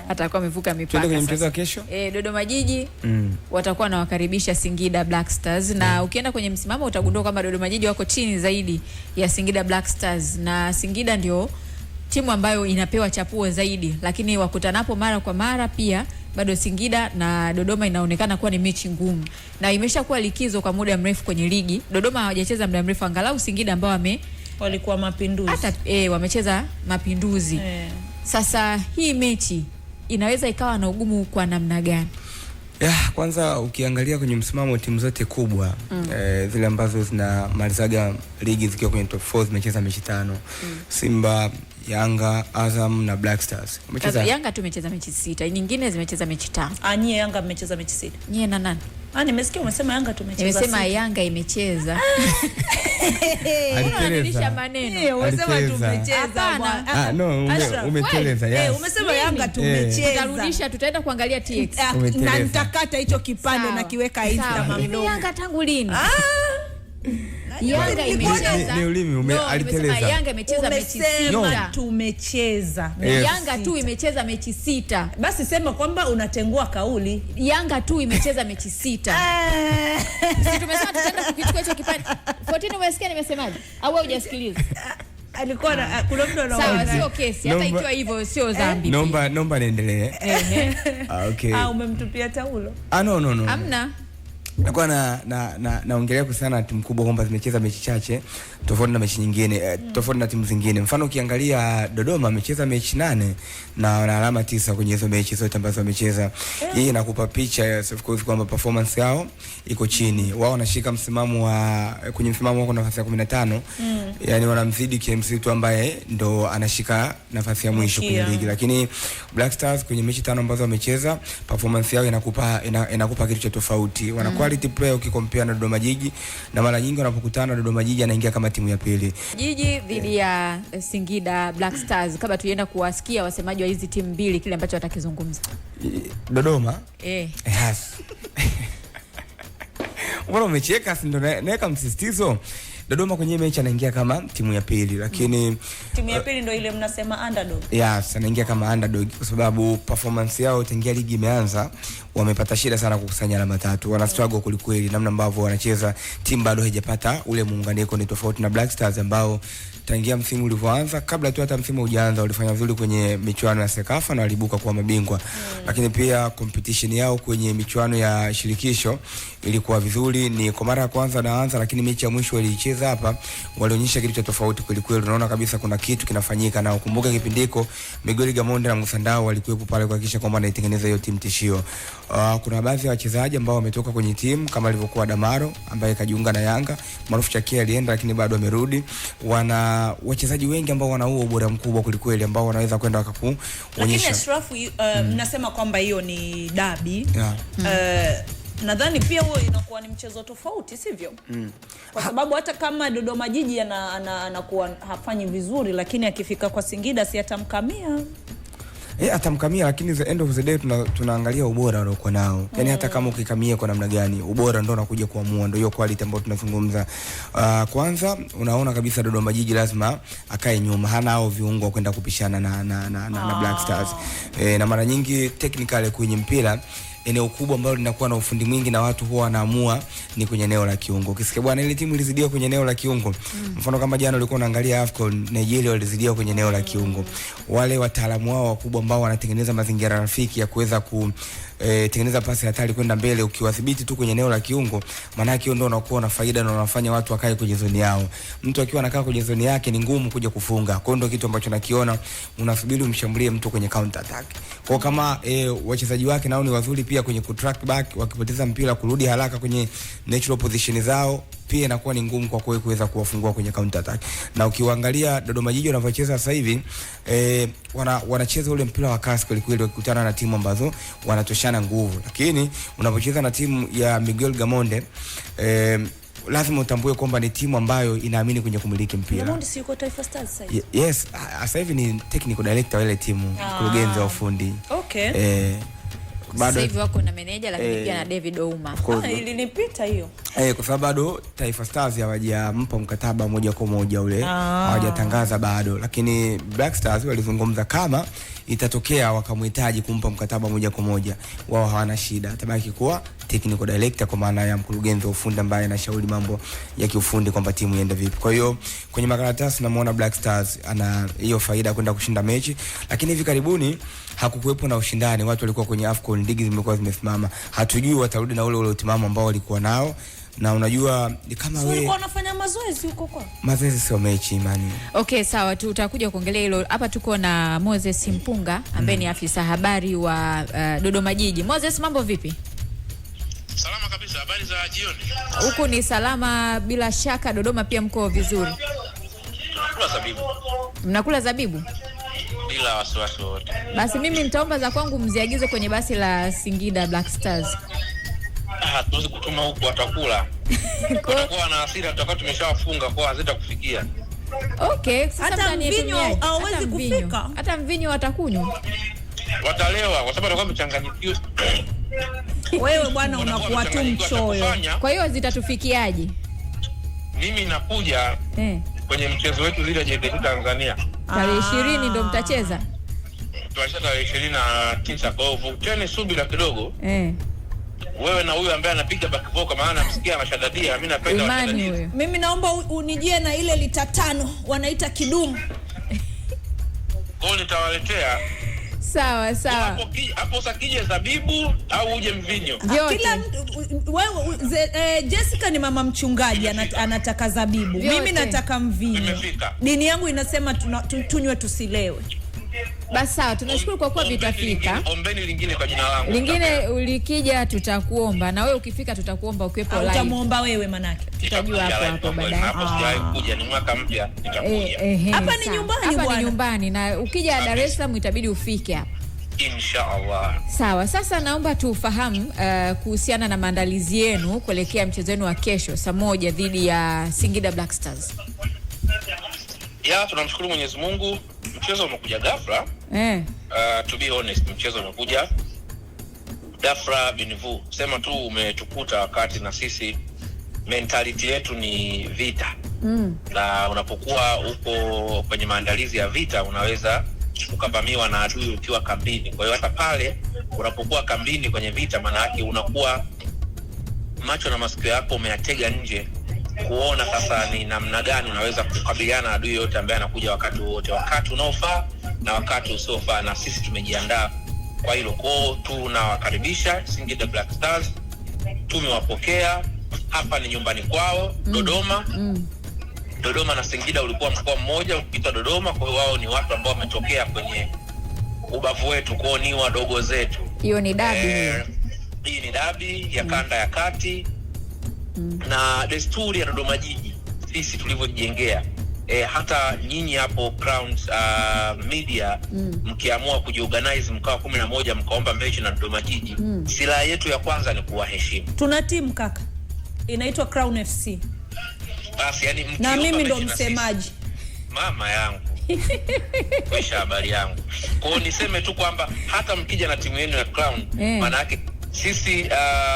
Atakuwa amevuka mipaka. Tuende kwenye mchezo wa kesho? Dodoma Jiji watakuwa na wakaribisha Singida Black Stars na ukienda kwenye msimamo utagundua kwamba Dodoma Jiji wako chini zaidi ya Singida Black Stars na Singida ndio timu ambayo inapewa chapuo zaidi, lakini wakutanapo mara kwa mara pia bado Singida na Dodoma inaonekana kuwa ni mechi ngumu na imeshakuwa likizo kwa muda mrefu kwenye ligi. Dodoma hawajacheza muda mrefu, angalau Singida ambao walikuwa Mapinduzi hata wamecheza Mapinduzi. Sasa hii mechi inaweza ikawa na ugumu kwa namna gani? Kwanza ukiangalia kwenye msimamo timu zote kubwa zile ambazo zinamalizaga ligi zikiwa kwenye top 4 zimecheza mechi 5. Simba, Yanga, Azam na Black Stars. Yanga tu imecheza mechi 6, nyingine zimecheza mechi 5. Nyie Yanga mmecheza mechi 6. Nyie na nani? Nimesikia umesema Yanga tumecheza. Nimesema Yanga imecheza. Unabadilisha maneno. Umesema tumecheza bwana. No, umeteleza. Umesema Yanga tumecheza. Tutarudisha, tutaenda kuangalia TX. Na nitakata hicho kipande na kiweka Instagram mdomo. Yanga tangu lini? Yanga imecheza. Ni ulimi aliteleza. Yanga imecheza mechi 6. Tumecheza. Yanga tu imecheza mechi 6. Basi sema kwamba unatengua kauli. Yanga tu imecheza mechi 6. Sisi tumesema tutaenda kukichukua hicho kipande. 14 umesikia nimesemaje? Au wewe hujasikiliza? Alikuwa kuna mtu anaona. Sawa, sio kesi. Hata ikiwa hivyo sio dhambi. Naomba niendelee. Okay. Umemtupia taulo? No. Hamna. Nakuwa naongelea kuhusiana na timu kubwa kwamba zimecheza mechi chache tofauti na mechi nyingine, tofauti na timu zingine. Mfano ukiangalia Dodoma amecheza mechi 8 na wana alama 9 kwenye hizo mechi zote ambazo wamecheza. Hii inakupa picha of course kwamba performance yao iko chini. Wao wanashika msimamo kwenye msimamo wako nafasi ya 15. Yani wanamzidi KMC tu ambaye ndo anashika nafasi ya mwisho kwenye ligi. Lakini Black Stars kwenye mechi 5 ambazo wamecheza, performance yao inakupa kitu cha tofauti. Wana quality player ukikompare na Dodoma Jiji, na mara nyingi wanapokutana Dodoma Jiji anaingia kama timu ya pili. Jiji dhidi ya Singida Black Stars, kabla tuenda kuwasikia wasemaji wa hizi timu mbili kile ambacho watakizungumza. Dodoma? Yes. Mbona umecheka? Si ndo naweka msisitizo. Dodoma kwenye mechi anaingia kama timu ya pili, lakini timu ya pili ndio ile mnasema underdog. Yes, anaingia kama underdog kwa sababu performance yao tangia ligi imeanza wamepata shida sana kukusanya alama 3. Wana struggle kulikweli namna ambavyo wanacheza, timu bado haijapata ule muunganiko. Ni tofauti na Black Stars ambao tangia msimu ulivyoanza, kabla tu hata msimu hujaanza, walifanya vizuri kwenye michuano ya Sekafa na walibuka kuwa mabingwa. Lakini pia competition yao kwenye michuano ya shirikisho ilikuwa vizuri. Ni kwa mara ya kwanza wanaanza, lakini mechi ya mwisho walicheza hapa walionyesha kitu cha tofauti kweli kweli. Unaona kabisa kuna kitu kinafanyika, na ukumbuke kipindiko Miguel Gamonde na Musandao walikuwepo pale kuhakikisha kwamba wanaitengeneza hiyo timu tishio. Kuna baadhi ya wachezaji ambao wametoka kwenye timu kama alivyokuwa Damaro ambaye kajiunga na Yanga, Maarufu Chakia alienda lakini bado amerudi. Wana wachezaji wengi ambao wana huo ubora mkubwa kulikweli ambao wanaweza kwenda wakakuonyesha. Lakini Ashraf, mnasema kwamba hiyo ni derby. Nadhani pia huo inakuwa ni mchezo tofauti, sivyo? Kwa sababu hata kama Dodoma Jiji anakuwa hafanyi vizuri, lakini akifika kwa Singida si atamkamia. Atamkamia, lakini the end of the day tunaangalia ubora waliokuwa nao. Yani hata kama ukikamia kwa namna gani, ubora ndio unakuja kuamua, ndio hiyo quality ambayo tunazungumza. Kwanza unaona kabisa Dodoma Jiji lazima akae nyuma, hana hao viungo kwenda kupishana na Black Stars. Na mara nyingi technically kwenye mpira eneo kubwa ambalo linakuwa na ufundi mwingi na watu huwa wanaamua ni kwenye eneo la kiungo. Ukisikia bwana ile timu ilizidia kwenye eneo la kiungo. Mfano kama jana ulikuwa unaangalia AFCON, Nigeria walizidia kwenye eneo la kiungo. Wale wataalamu wao wakubwa ambao wanatengeneza mazingira rafiki ya kuweza tengeneza pasi hatari kwenda mbele, ukiwadhibiti tu kwenye eneo la kiungo, maana yake ndio unakuwa na faida na unafanya watu wakae kwenye zoni yao. Mtu akiwa anakaa kwenye zoni yake ni ngumu kuja kufunga. Kwa hiyo ndio kitu ambacho nakiona, unasubiri umshambulie mtu kwenye counter attack. Kwa kama wachezaji wake nao ni wazuri pia kwenye kutrack back, wakipoteza mpira kurudi haraka kwenye natural position zao, pia inakuwa ni ngumu kwa kweli kuweza kuwafungua kwenye counter attack. Na ukiangalia Dodoma Jiji wanavyocheza sasa hivi, wanacheza ule mpira wa kasi kweli kweli, wakikutana na timu ambazo wanatoshana nguvu. Lakini unapocheza na timu ya Miguel Gamonde, lazima utambue kwamba ni timu ambayo inaamini kwenye kumiliki mpira. Gamonde si yuko Taifa Stars sasa? Yes, sasa hivi ni technical director wa ile timu, mkurugenzi wa ufundi. Okay. Sasa hivi wako na meneja lakini pia na David Ouma. Ilinipita hiyo. Kwa sababu bado Taifa Stars hawajampa mkataba moja kwa moja ule. Hawajatangaza bado, lakini Black Stars walizungumza kama itatokea wakamhitaji kumpa mkataba moja kwa moja, wao hawana shida, atabaki kuwa technical director kwa maana ya mkurugenzi wa ufundi ambaye anashauri mambo ya kiufundi kwamba timu iende vipi. Kwa hiyo kwenye makaratasi namuona Black Stars ana hiyo faida kwenda kushinda mechi, lakini hivi karibuni hakukuwepo na ushindani, watu walikuwa kwenye AFCON, ligi zimekuwa zimesimama, hatujui watarudi na ule utimamu ambao walikuwa nao. Na unajua ni kama wewe ulikuwa unafanya mazoezi huko kwa mazoezi sio mechi imani. Okay, sawa, tutakuja kuongelea hilo. Hapa tuko na Moses Mpunga ambaye ni afisa habari wa Dodoma Jiji. Moses, mambo vipi? Salama kabisa, habari za jioni. Huku ni salama bila shaka. Dodoma pia mko vizuri? Tunakula zabibu. Mnakula zabibu? Bila wasiwasi wote. Basi mimi nitaomba za kwangu mziagize kwenye basi la Singida Black Stars. Hatuwezi kutuma huku, watakula. Watakuwa na hasira, tutakuwa tumeshawafunga kwa hazitakufikia. Okay, sasa hata mvinyo hawezi kufika. Hata mvinyo watakunywa. Watalewa kwa sababu watakuwa mchanganyikiwa. Wewe bwana unakuwa tu mchoyo. Kwa hiyo zitatufikiaje? Mimi nakuja kwenye mchezo wetu dhidi ya JKT Tanzania. Tarehe 20 ndio mtacheza? Tuanze tarehe 29 kwa hivyo tena subira kidogo. Wewe na huyu ambaye anapiga back vocal maana namsikia anashadadia, mimi napenda anashadadia. Mimi naomba unijie na ile lita 5 wanaita kidumu. Kwa nitawaletea. Sawa. Hapo sakije zabibu au uje mvinyo? Kila wewe Jessica ni mama mchungaji anataka zabibu. Mimi nataka mvinyo. Dini yangu inasema tunywe tusilewe. Basi sawa, tunashukuru kwa kuwa vitafika. Ombeni lingine kwa jina langu. Lingine ulikija tutakuomba, na wewe ukifika tutakuomba ukiwepo live. Utamuomba wewe manake. Tutajua hapo baadaye. Hapo sijawahi kuja, ni mwaka mpya nitakuja. Hapa ni nyumbani bwana. Hapa ni nyumbani, na ukija Dar es Salaam itabidi ufike hapa. Inshallah. Sawa, sasa naomba tufahamu kuhusiana na maandalizi yenu kuelekea mchezo wenu wa kesho saa 1 dhidi ya Singida Black Stars. Tunamshukuru Mwenyezi Mungu, mchezo umekuja ghafla. To be honest, mchezo umekuja ghafla binivu. Sema tu umetukuta wakati na sisi mentality yetu ni vita. Na unapokuwa uko kwenye maandalizi ya vita unaweza ukavamiwa na adui ukiwa kambini. Kwa hiyo hata pale unapokuwa kambini kwenye vita, maana yake unakuwa macho na masikio yako umeyatega nje kuona sasa ni namna gani unaweza kukabiliana na adui yote ambaye anakuja wakati wote, wakati unaofaa na wakati usiofaa, na sisi tumejiandaa kwa hilo. Kwa tunawakaribisha Singida Black Stars, tumewapokea hapa, ni nyumbani kwao Dodoma. Dodoma na Singida ulikuwa mkoa mmoja ukipita Dodoma, kwa hiyo wao ni watu ambao wametokea kwenye ubavu wetu, kwa ni wadogo zetu. Hiyo ni dabi. Hii ni dabi ya kanda ya kati. Na desturi ya Dodoma Jiji sisi tulivyojengea, hata nyinyi hapo Crown Media mkiamua kujiorganize mkawa 11 mkaomba mechi na Dodoma Jiji, silaha yetu ya kwanza ni kuwaheshimu. Tuna timu kaka inaitwa Crown FC. Basi yani na mimi ndo msemaji. Mama yangu. Kesha habari yangu. Kwa hiyo niseme tu kwamba hata mkija na timu yenu ya Crown, maana yake sisi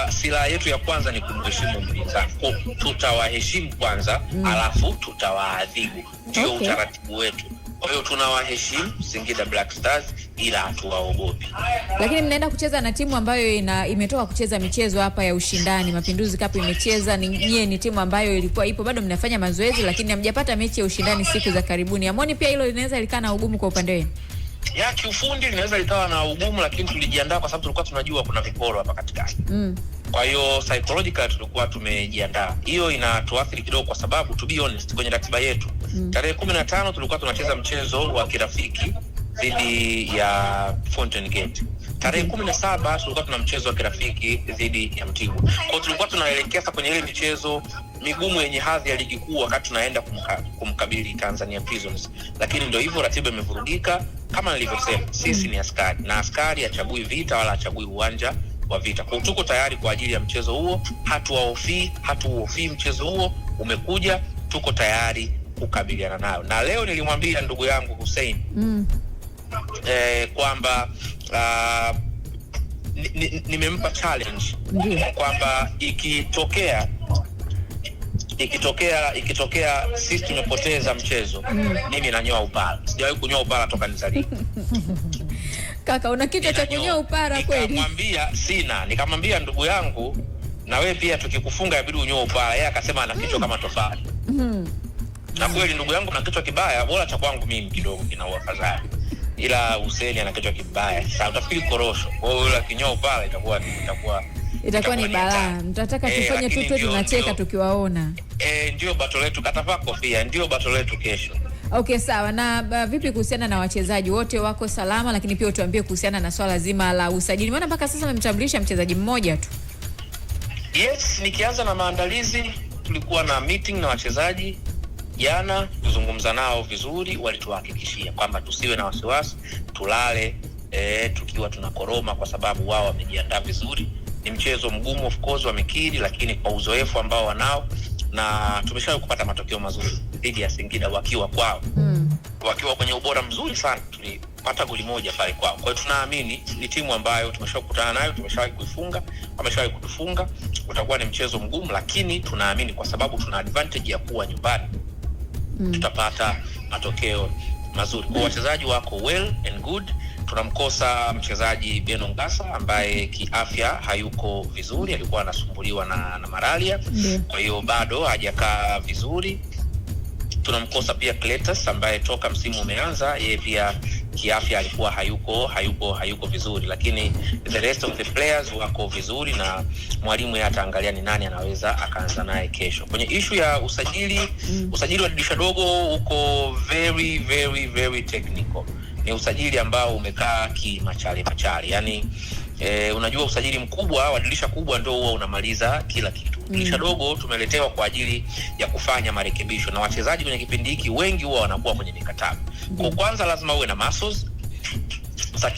silaha yetu ya kwanza ni kumheshimu mpinzani. Tutawaheshimu kwanza, alafu tutawaadhibu. Ndio utaratibu wetu. Kwa hiyo tunawaheshimu Singida Black Stars, ila hatuwaogopi. Lakini mnaenda kucheza na timu ambayo imetoka kucheza michezo hapa ya ushindani. Mapinduzi Cup imecheza, ni timu ambayo ilikuwa ipo bado mnafanya mazoezi, lakini hamjapata mechi ya ushindani siku za karibuni. Amoni pia hilo linaweza likana na ugumu kwa upande wenu? Kiufundi linaweza likawa na ugumu, lakini tulijiandaa kwa sababu tulikuwa tunajua kuna viporo hapa katikati. Kwa hiyo psychological tulikuwa tumejiandaa. Hiyo inatuathiri kidogo kwa sababu to be honest kwenye ratiba yetu tarehe 15 tulikuwa tunacheza mchezo wa kirafiki dhidi ya Fountain Gate. Tarehe 17 tulikuwa tuna mchezo wa kirafiki dhidi ya Mtibwa. Kwa hiyo tulikuwa tunaelekea kwenye ile michezo migumu yenye hadhi ya ligi kuu wakati tunaenda kumkabili Tanzania Prisons. Lakini ndio hivyo, ratiba imevurugika. Kama nilivyosema, sisi ni askari na askari hachagui vita wala hachagui uwanja wa vita. Kwa tuko tayari kwa ajili ya mchezo huo, hatuhofii mchezo huo umekuja, tuko tayari kukabiliana nayo. Na leo nilimwambia ndugu yangu Hussein kwamba nimempa challenge kwamba ikitokea sisi tumepoteza mchezo, mimi nanyoa upara. Sijawahi kunyoa upara toka nizaliwe. Kaka, una kitu cha kunyoa upara kweli? Nikamwambia ndugu yangu, na wewe pia tukikufunga inabidi unyoe upara. Yeye akasema ana kichwa kama tofali. Na kweli ndugu yangu na kichwa kibaya, bora cha kwangu mimi kidogo kina afadhali. Ila Hussein ana kichwa kibaya. Sasa utafikiri korosho. Kwa hiyo yule akinyoa upara itakuwa ni balaa. Mtataka tufanye tu tunacheka tukiwaona. Ndio bato letu, katavaa kofia, ndio bato letu kesho. Okay, sawa. Na vipi kuhusiana na wachezaji wote wako salama, lakini pia utuambie kuhusiana na swala zima la usajili. Maana mpaka sasa mmemtambulisha mchezaji mmoja tu. Yes, nikianza na maandalizi, tulikuwa na meeting na wachezaji jana, kuzungumza nao vizuri. Walituhakikishia kwamba tusiwe na wasiwasi, tulale tukiwa tunakoroma, kwa sababu wao wamejiandaa vizuri. Ni mchezo mgumu, of course wamekiri, lakini kwa uzoefu ambao wanao, na tumeshawahi kupata matokeo mazuri dhidi ya Singida wakiwa kwao. Wakiwa kwenye ubora mzuri sana, tulipata goli moja pale kwao. Kwa hiyo tunaamini ni timu ambayo tumeshawahi kukutana nayo, tumeshawahi kuifunga, wameshawahi kutufunga. Utakuwa ni mchezo mgumu, lakini tunaamini kwa sababu tuna advantage ya kuwa nyumbani, tutapata matokeo mazuri. Kwa wachezaji wako well and good. Tunamkosa mchezaji Beno Ngasa ambaye kiafya hayuko vizuri, alikuwa anasumbuliwa na malaria. Kwa hiyo bado hajakaa vizuri. Tunamkosa pia Cletus ambaye toka msimu umeanza, yeye pia kiafya alikuwa hayuko vizuri, lakini the rest of the players wako vizuri, na mwalimu yeye ataangalia ni nani anaweza akaanza naye kesho. Kwenye issue ya usajili wa dirisha dogo uko very very very technical. Ni usajili ambao umekaa kimachale. Yani unajua usajili mkubwa wa dirisha kubwa ndio huwa unamaliza kila kitu. Dirisha dogo tumeletewa kwa ajili ya kufanya marekebisho, na wachezaji kwenye kipindi hiki wengi huwa wanakuwa kwenye mikataba. Kwa kwanza lazima uwe na muscles za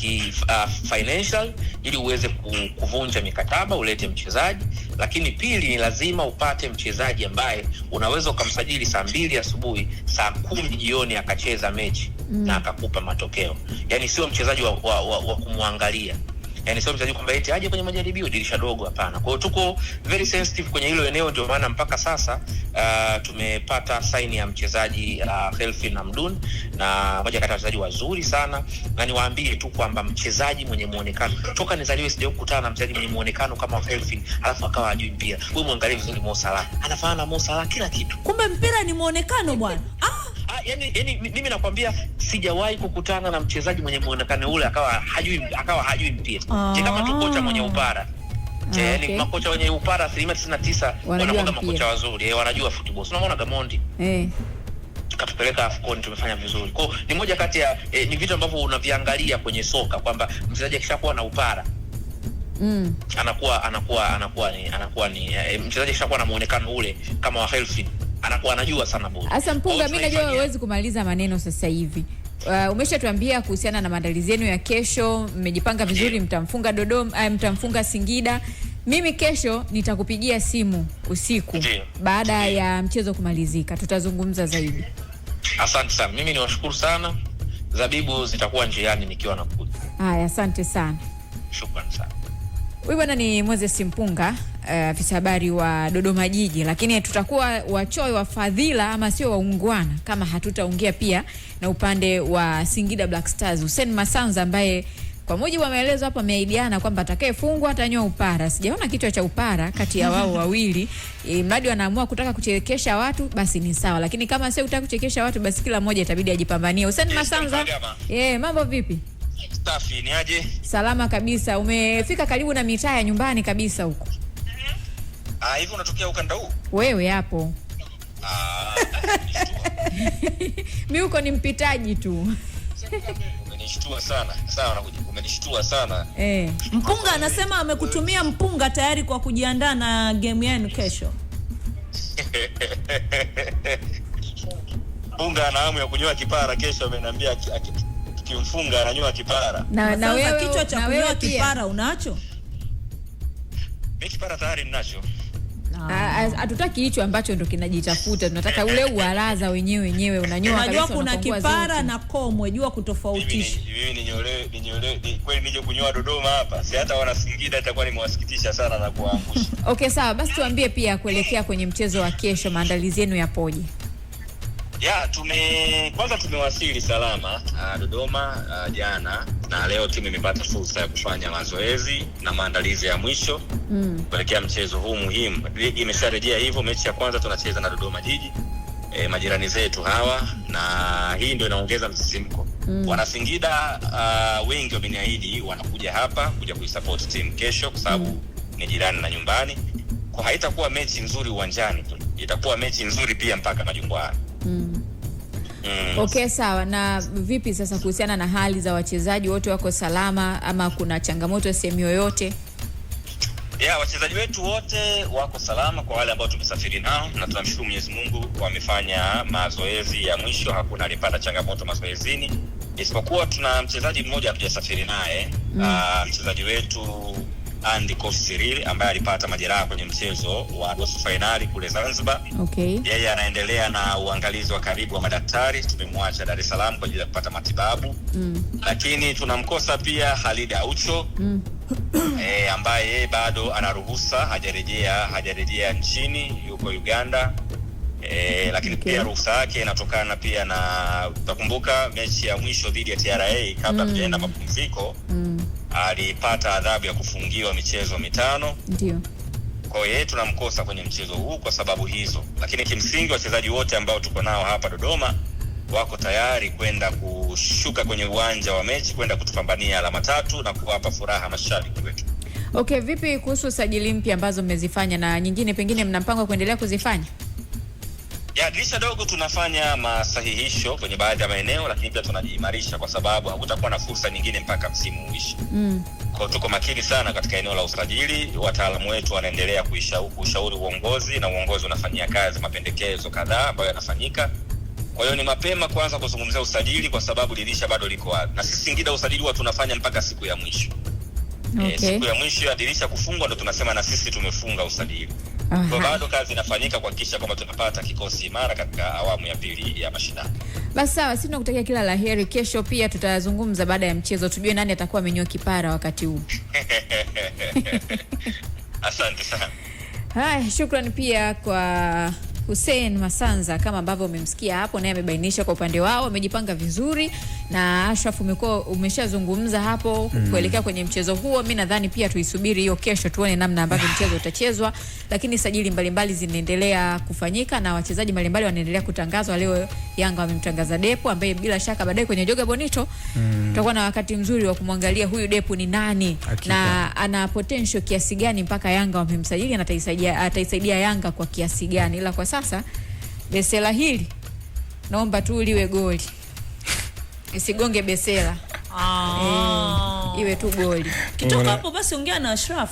financial ili uweze kuvunja mikataba ulete mchezaji, lakini pili ni lazima upate mchezaji ambaye unaweza ukamsajili saa 2 asubuhi, saa 10 jioni akacheza mechi na akakupa matokeo. Yani sio mchezaji wa kumwangalia. Yani sio mchezaji kwamba eti aje kwenye majaribio dirisha dogo, hapana. Kwa hiyo tuko very sensitive kwenye hilo eneo, ndio maana mpaka sasa tumepata sign ya mchezaji Helfin Hamdun, na moja kati ya wachezaji wazuri sana. Na niwaambie tu kwamba mchezaji mwenye muonekano, toka nizaliwe sijawahi kukutana na mchezaji mwenye muonekano kama Helfin alafu akawa hajui mpira. Wewe muangalie vizuri Mo Salah, anafanana na Mo Salah kila kitu. Kumbe mpira ni muonekano bwana. Yani mimi nakwambia sijawahi kukutana na mchezaji mwenye muonekano ule akawa hajui mpira. Kama tu kocha mwenye upara. Yani makocha wenye upara 99% wanakuwa makocha wazuri, wanajua football. Unaona Gamondi? Katupeleka AFCON, tumefanya vizuri. Kwa ni moja kati ya ni vitu ambavyo unaviangalia kwenye soka kwamba mchezaji akishakuwa na upara anakuwa ni mchezaji akishakuwa na muonekano ule kama wa Helfin, anakuwa anajua sana bora. Asa Mpunga, mimi najua huwezi kumaliza maneno sasa hivi. Umeshatuambia kuhusiana na maandalizi yenu ya kesho, mmejipanga vizuri, mtamfunga Dodoma, mtamfunga Singida. Mimi kesho nitakupigia simu usiku baada ya mchezo kumalizika, tutazungumza zaidi. Asante sana. Mimi niwashukuru sana. Zabibu zitakuwa njiani nikiwa nakuja. Haya, asante sana. Shukrani sana. Huyu bwana ni Moses Mpunga, afisa habari wa Dodoma Jiji, lakini tutakuwa wachoyo wa fadhila ama sio waungwana kama hatutaongea pia na upande wa Singida Black Stars. Hussein Masanza ambaye kwa mujibu wa maelezo hapa ameahidiana kwamba atakayefungwa atanyoa upara. Sijaona kichwa cha upara kati ya wao wawili. Mradi wanaamua kutaka kuchekesha watu basi ni sawa, lakini kama sio kutaka kuchekesha watu basi kila mmoja itabidi ajipambanie. Hussein Masanza, mambo vipi? Safi, ni aje? Salama kabisa. Umefika karibu na mitaa ya nyumbani kabisa huko. Hivi unatokea ukanda huu? Wewe hapo. Mimi huko ni mpitaji tu. Umenishtua sana. Sawa, umenishtua sana. Mpunga anasema amekutumia mpunga tayari kwa kujiandaa na game yenu kesho. Mpunga ana hamu ya kunyoa kipara kesho, ameniambia kimfunga ananyoa kipara. Na wewe kichwa cha kunyoa kipara unacho? Mimi kipara tayari ninacho. Hatutaki hicho ambacho ndo kinajitafuta, tunataka ule uwalaza wenyewe unanyoa kabisa. Unajua kuna kipara na komwe, jua kutofautisha. Mimi ninyolewe kweli nije kunyoa Dodoma hapa. Si hata wana Singida itakuwa nimewasikitisha sana na kuangusha. Okay, sawa. Basi tuambie pia kuelekea kwenye mchezo wa kesho, maandalizi yenu yapoje? Kwanza tumewasili salama Dodoma jana, na leo timu imepata fursa ya kufanya mazoezi na maandalizi ya mwisho kuelekea mchezo huu muhimu. Ligi imesharejea hivyo, mechi ya kwanza tunacheza na Dodoma Jiji, majirani zetu hawa, na hii ndio inaongeza msisimko. Wana Singida wengi wameniahidi wanakuja hapa kuja kuisupport team kesho kwa sababu ni jirani na nyumbani. Kwa haitakuwa mechi nzuri uwanjani tu, itakuwa mechi nzuri pia mpaka majumbani. Okay, sawa. Na vipi sasa kuhusiana na hali za wachezaji, wote wako salama ama kuna changamoto sehemu yoyote? Wachezaji wetu wote wako salama, kwa wale ambao tumesafiri nao, na tunamshukuru Mwenyezi Mungu wamefanya mazoezi ya mwisho, hakuna alipata changamoto mazoezini, isipokuwa tuna mchezaji mmoja hatujasafiri naye, mchezaji wetu Andy Kosiril ambaye alipata majeraha kwenye mchezo wa nusu finali kule Zanzibar. Okay. Yeye anaendelea na uangalizi wa karibu wa madaktari, tumemwacha Dar es Salaam kwa ajili ya kupata matibabu. Lakini tunamkosa pia Khalid Aucho ambaye yeye bado anaruhusa, hajarejea nchini, yuko Uganda. Lakini pia ruhusa yake inatokana pia na, utakumbuka mechi ya mwisho dhidi ya TRA kabla tujaenda mapumziko, alipata adhabu ya kufungiwa michezo 5. Ndio. Kwa hiyo tunamkosa kwenye mchezo huu kwa sababu hizo. Lakini kimsingi wachezaji wote ambao tuko nao hapa Dodoma wako tayari kwenda kushuka kwenye uwanja wa mechi, kwenda kutupambania alama 3 na kuwapa furaha mashabiki wetu. Okay, vipi kuhusu sajili mpya ambazo mmezifanya na nyingine pengine mna mpango kuendelea kuzifanya? Dirisha dogo tunafanya masahihisho kwenye baadhi ya maeneo, lakini pia tunajiimarisha kwa sababu hakutakuwa na fursa nyingine mpaka msimu uishe. Kwa tuko makini sana katika eneo la usajili. Wataalamu wetu wanaendelea kushauri uongozi, na uongozi unafanyia kazi mapendekezo kadhaa ambayo yanafanyika. Kwa hiyo ni mapema kwanza kuzungumzia usajili kwa sababu dirisha bado liko wazi. Na sisi Singida usajili wa tunafanya mpaka siku ya mwisho. Okay. Siku ya mwisho ya dirisha kufungwa ndo tunasema na sisi tumefunga usajili. Kwa bado kazi inafanyika kuhakikisha kwamba tunapata kikosi imara katika awamu ya pili ya mashindano. Basi sawa, sisi tunakutakia kila laheri. Kesho pia tutazungumza baada ya mchezo, tujue nani atakuwa amenyoa kipara wakati huu. Asante sana. Hai, shukrani pia kwa Hussein Masanza, kama ambavyo umemsikia hapo, naye amebainisha kwa upande wao wamejipanga vizuri, na Ashraf umeshazungumza hapo kuelekea kwenye mchezo huo. Mimi nadhani pia tuisubiri hiyo kesho tuone namna ambavyo mchezo utachezwa, lakini sajili mbalimbali zinaendelea kufanyika na wachezaji mbalimbali wanaendelea kutangazwa. Leo Yanga wamemtangaza Depo ambaye bila shaka baadaye kwenye Joga Bonito tutakuwa na wakati mzuri wa kumwangalia huyu Depo ni nani na ana potential kiasi gani mpaka Yanga wamemsajili, na ataisaidia Yanga kwa kiasi gani. Ila kwa sasa besela hili naomba tu liwe goli, isigonge besela. Iwe tu goli. Kitoka hapo basi ongea na Ashraf.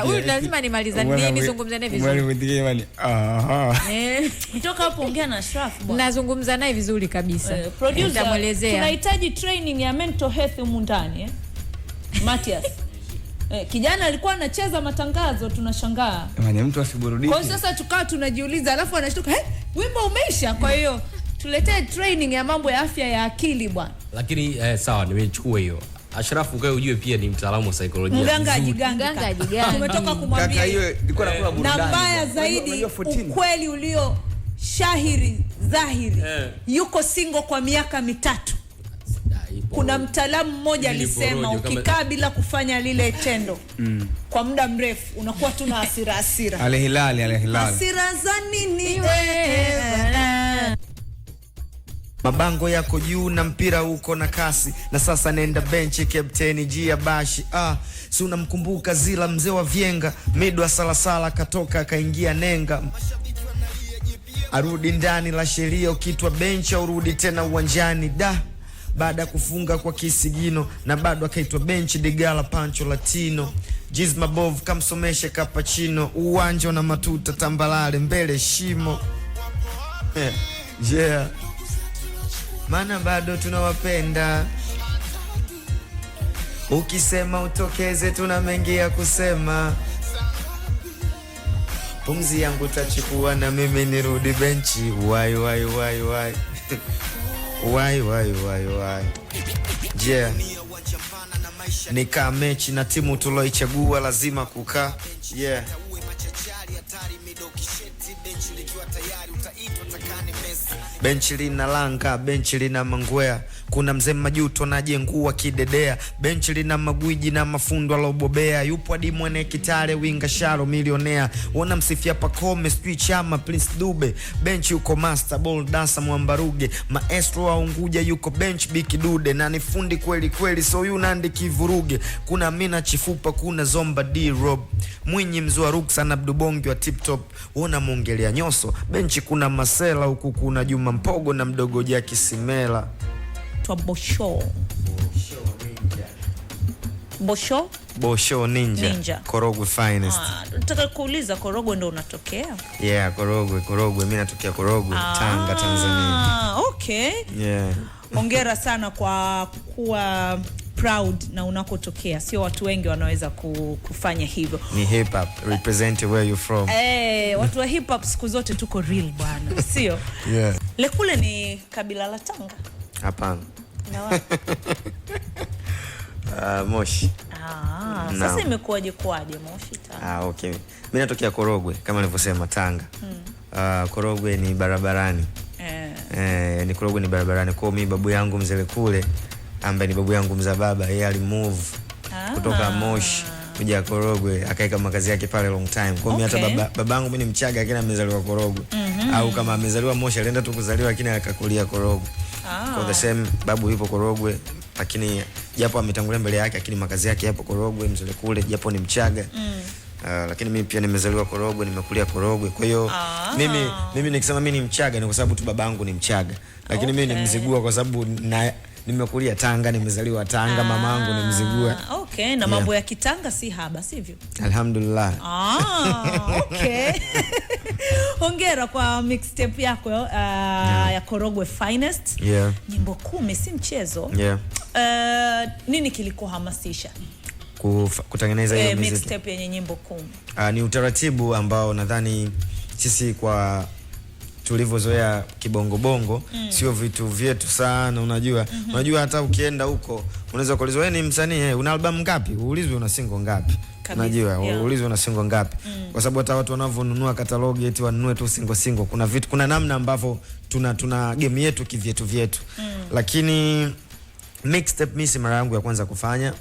Huyu lazima nimalizane nizungumze naye vizuri. Kitoka hapo ongea na Ashraf bwana. Nazungumza naye vizuri kabisa. Producer, nitamuelezea. Tunahitaji training ya mental health humu ndani Matias. Kijana alikuwa anacheza matangazo, tunashangaa. Jamani, mtu asiburudike. Kwa sasa tukao tunajiuliza, alafu anashtuka, wimbo umeisha. Kwa hiyo tuletee training ya mambo ya afya ya akili bwana. Lakini sawa, nimechukua hiyo. Ashraf ukae ujue pia ni mtaalamu wa saikolojia. Mganga tumetoka kumwambia. Kaka hiyo ilikuwa nakula burudani. Na mbaya zaidi ukweli ulio shahiri dhahiri. Yuko single kwa miaka 3. Kuna mtaalamu mmoja alisema ukikaa bila kufanya lile tendo kwa muda mrefu unakuwa tu na hasira. Al-Hilal. Hasira za nini? Mabango yako juu na mpira uko na kasi, na sasa nenda benchi kapteni Gia Bashi. Si unamkumbuka Zila mzee wa Vyenga, midwa salasala katoka akaingia Nenga. Arudi ndani la sheria, ukitwa benchi urudi tena uwanjani. Baada ya kufunga kwa kisigino na bado akaitwa benchi Digala Pancho Latino. Jizma Bov kamsomeshe Cappuccino, uwanja na matuta tambalale mbele shimo. Mana bado tunawapenda. Ukisema utokeze tuna mengi ya kusema. pumzi yangu tachukua na mimi nirudi benchi. Why yeah. Nika mechi na timu tuloichagua lazima kukaa. Yeah. Benchi lina langa, benchi lina mangwea. Kuna mzee Majuto na jengua kidedea. Benchi lina magwiji na mafundo alobobea. Yupo hadi Mwene Kitale, winga Sharo milionea. Wana msifia Pacome, sijui Chama, Prince Dube. Benchi yuko Master Ball Dansa Mwambaruge. Maestro wa Unguja yuko bench Biki Dude. Na ni fundi kweli kweli, so yu Nandi Kivuruge. Kuna Mina Chifupa, kuna Zomba D Rob. Mwinyi Mzua Ruksa na Abdubongi wa Tip Top. Wana muongelea Nyoso. Benchi kuna Masela, huku kuna Juma Mpogo na mdogo Jaki Simela. Bosho Ninja. Korogwe Finest. Nataka kuuliza Korogwe ndo unatokea? Yeah, Korogwe. Mimi natokea Korogwe, Tanga, Tanzania. Okay. Yeah. Hongera sana kwa kuwa proud na unakotokea. Sio watu wengi wanaweza kufanya hivyo. Ni hip hop, represent where you from. Watu wa hip hop siku zote tuko real bwana, sio? Yeah. Lekule ni kabila la Tanga? Hapana. Na wapi? Moshi. Sasa imekuwaje Moshi Tanga? Okay. Mimi natokea Korogwe kama nilivyosema Tanga. Korogwe ni barabarani. Ni Korogwe ni barabarani. Kwa mimi babu yangu mzee Lekule ambaye ni babu yangu mza baba, yeye alimove kutoka Moshi kuja Korogwe, akaika makazi yake pale long time. Kwa mimi hata babangu mimi ni Mchaga lakini amezaliwa Korogwe. Au kama amezaliwa Moshi alienda tu kuzaliwa lakini akakulia Korogwe. Kwa the same babu yupo Korogwe lakini japo ametangulia mbele yake lakini makazi yake yapo Korogwe. Mzee Kule japo ni Mchaga lakini mimi pia nimezaliwa Korogwe, nimekulia Korogwe. Kwa hiyo mimi nikisema mimi ni Mchaga ni kwa sababu tu babangu ni Mchaga. Lakini mimi ni Mzigua kwa sababu nimekulia Tanga, nimezaliwa Tanga, mamangu ni Mzigua. Okay, na mambo ya Kitanga si haba, sivyo? Alhamdulillah. Okay. Hongera kwa mixtape yako ya Korogwe Finest. Yeah. Nyimbo 10 si mchezo. Yeah. Nini kilikuhamasisha kutengeneza hiyo mixtape yenye nyimbo 10? Ni utaratibu ambao nadhani sisi kwa tulivyozoea kibongo bongo sio vitu vyetu sana, unajua. Unajua hata ukienda huko unaweza kuulizwa wewe ni msanii, una album ngapi? Uulizwe una single ngapi? Unajua, uulizwe una single ngapi? Kwa sababu hata watu wanavyonunua catalog eti wanunue tu single. Kuna namna ambavyo tuna game yetu kivyetu. Lakini mixtape mimi si mara yangu ya kwanza kufanya.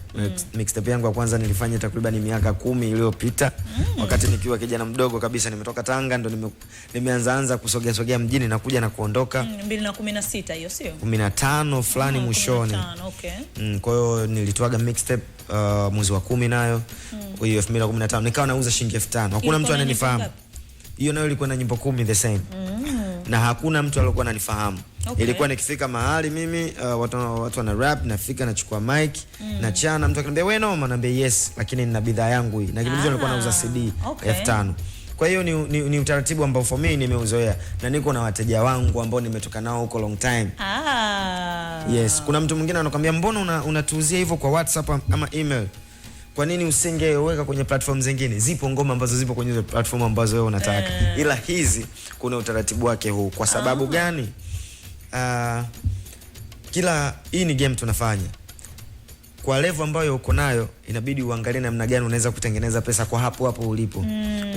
Mixtape yangu ya kwanza nilifanya takriban miaka 10 iliyopita. Wakati nikiwa kijana mdogo kabisa, nimetoka Tanga ndo nimeanza kusogea mjini na kuja na kuondoka. 2016 hiyo sio? 15 fulani mwishoni. Okay. Kwa hiyo nilitoaga mixtape mwezi wa 10 nayo. Hiyo 2015 nikawa nauza shilingi 5,000. Hakuna mtu ananifahamu. Hiyo nayo ilikuwa na nyimbo 10 the same. Na hakuna mtu alikuwa ananifahamu. Okay. Ilikuwa nikifika mahali mimi watu wana rap, nafika nachukua mic na chana, mtu akaniambia wewe noma, naambia yes, lakini nina bidhaa yangu hii. Na kile nilikuwa nauza CD 5,000. Kwa hiyo ni utaratibu ambao for me nimeuzoea na niko na wateja wangu ambao nimetoka nao huko long time. Yes, kuna mtu mwingine anakuambia mbona unatuuzia hivyo kwa WhatsApp ama email? Kwa nini usingeweka kwenye platform zingine? Zipo ngoma ambazo zipo kwenye platform ambazo wewe unataka. Ila hizi kuna utaratibu wake huu. Kwa sababu gani? Hii ni game tunafanya. Kwa level ambayo uko nayo inabidi uangalie namna gani unaweza kutengeneza pesa kwa hapo ulipo.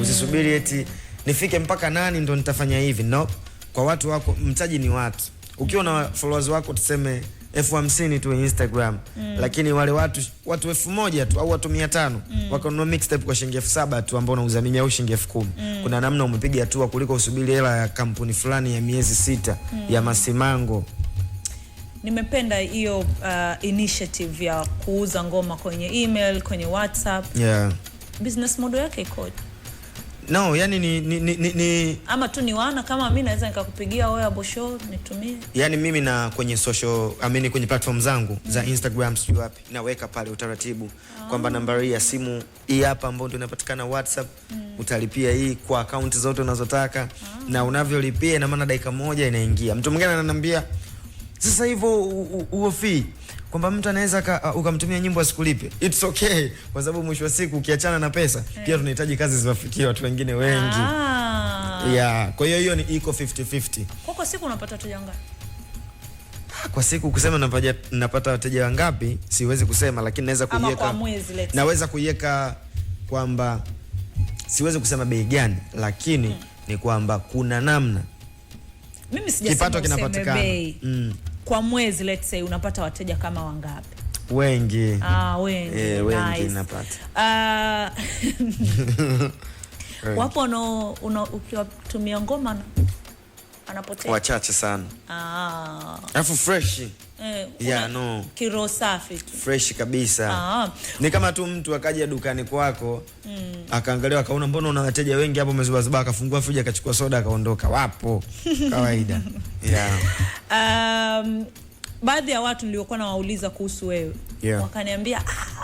Usisubiri eti nifike mpaka nani ndo nitafanya hivi. No. Kwa watu wako mtaji ni watu. Ukiwa na followers wako tuseme 50,000 tu Instagram, lakini wale watu 1,000 tu au watu 500 wakanunua mixtape kwa shilingi 7,000 tu ambao unauza mimi au shilingi 10,000. Kuna namna umepiga hatua kuliko usubiri hela ya kampuni fulani ya miezi 6 ya masimango. Nimependa hiyo initiative ya kuuza ngoma kwenye email, kwenye WhatsApp. Yeah. Business model yake iko? No, yani ni ama tu ni wana kama mimi naweza nikakupigia wewe Bosho nitumie. Yani mimi na kwenye social, kwenye platform zangu za Instagram sio wapi, naweka pale utaratibu kwamba nambari ya simu hii hapa ambayo ndio inapatikana WhatsApp, utalipia hii kwa account zote unazotaka na unavyolipia na maana dakika moja inaingia. Mtu mwingine ananiambia sasa hivyo uo fee kwamba mtu anaweza ukamtumia nyimbo asikulipe. It's okay, kwa sababu mwisho wa siku ukiachana na pesa pia tunahitaji kazi ziwafikie watu wengine wengi. Yeah, kwa hiyo ni iko 50-50. Kwa siku unapata wateja ngapi? Kwa siku kusema napata wateja wangapi siwezi kusema, lakini naweza kuiweka, naweza kuiweka kwamba siwezi kusema bei gani, lakini ni kwamba kuna namna mimi sijasema kinapatikana. Kwa mwezi let's say unapata wateja kama wangapi? Wengi. Wengi. Wengi napata. Wapo ukiwatumia ngoma anapotea? Wachache sana. Alafu fresh. Kiro safi. Fresh kabisa. Ni kama tu mtu akaja dukani kwako, akaangalia akaona mbona una wateja wengi hapo, umezubazuba, akafungua friji akachukua soda akaondoka. Wapo. Kawaida. Baadhi ya watu niliokuwa nawauliza kuhusu wewe, wakaniambia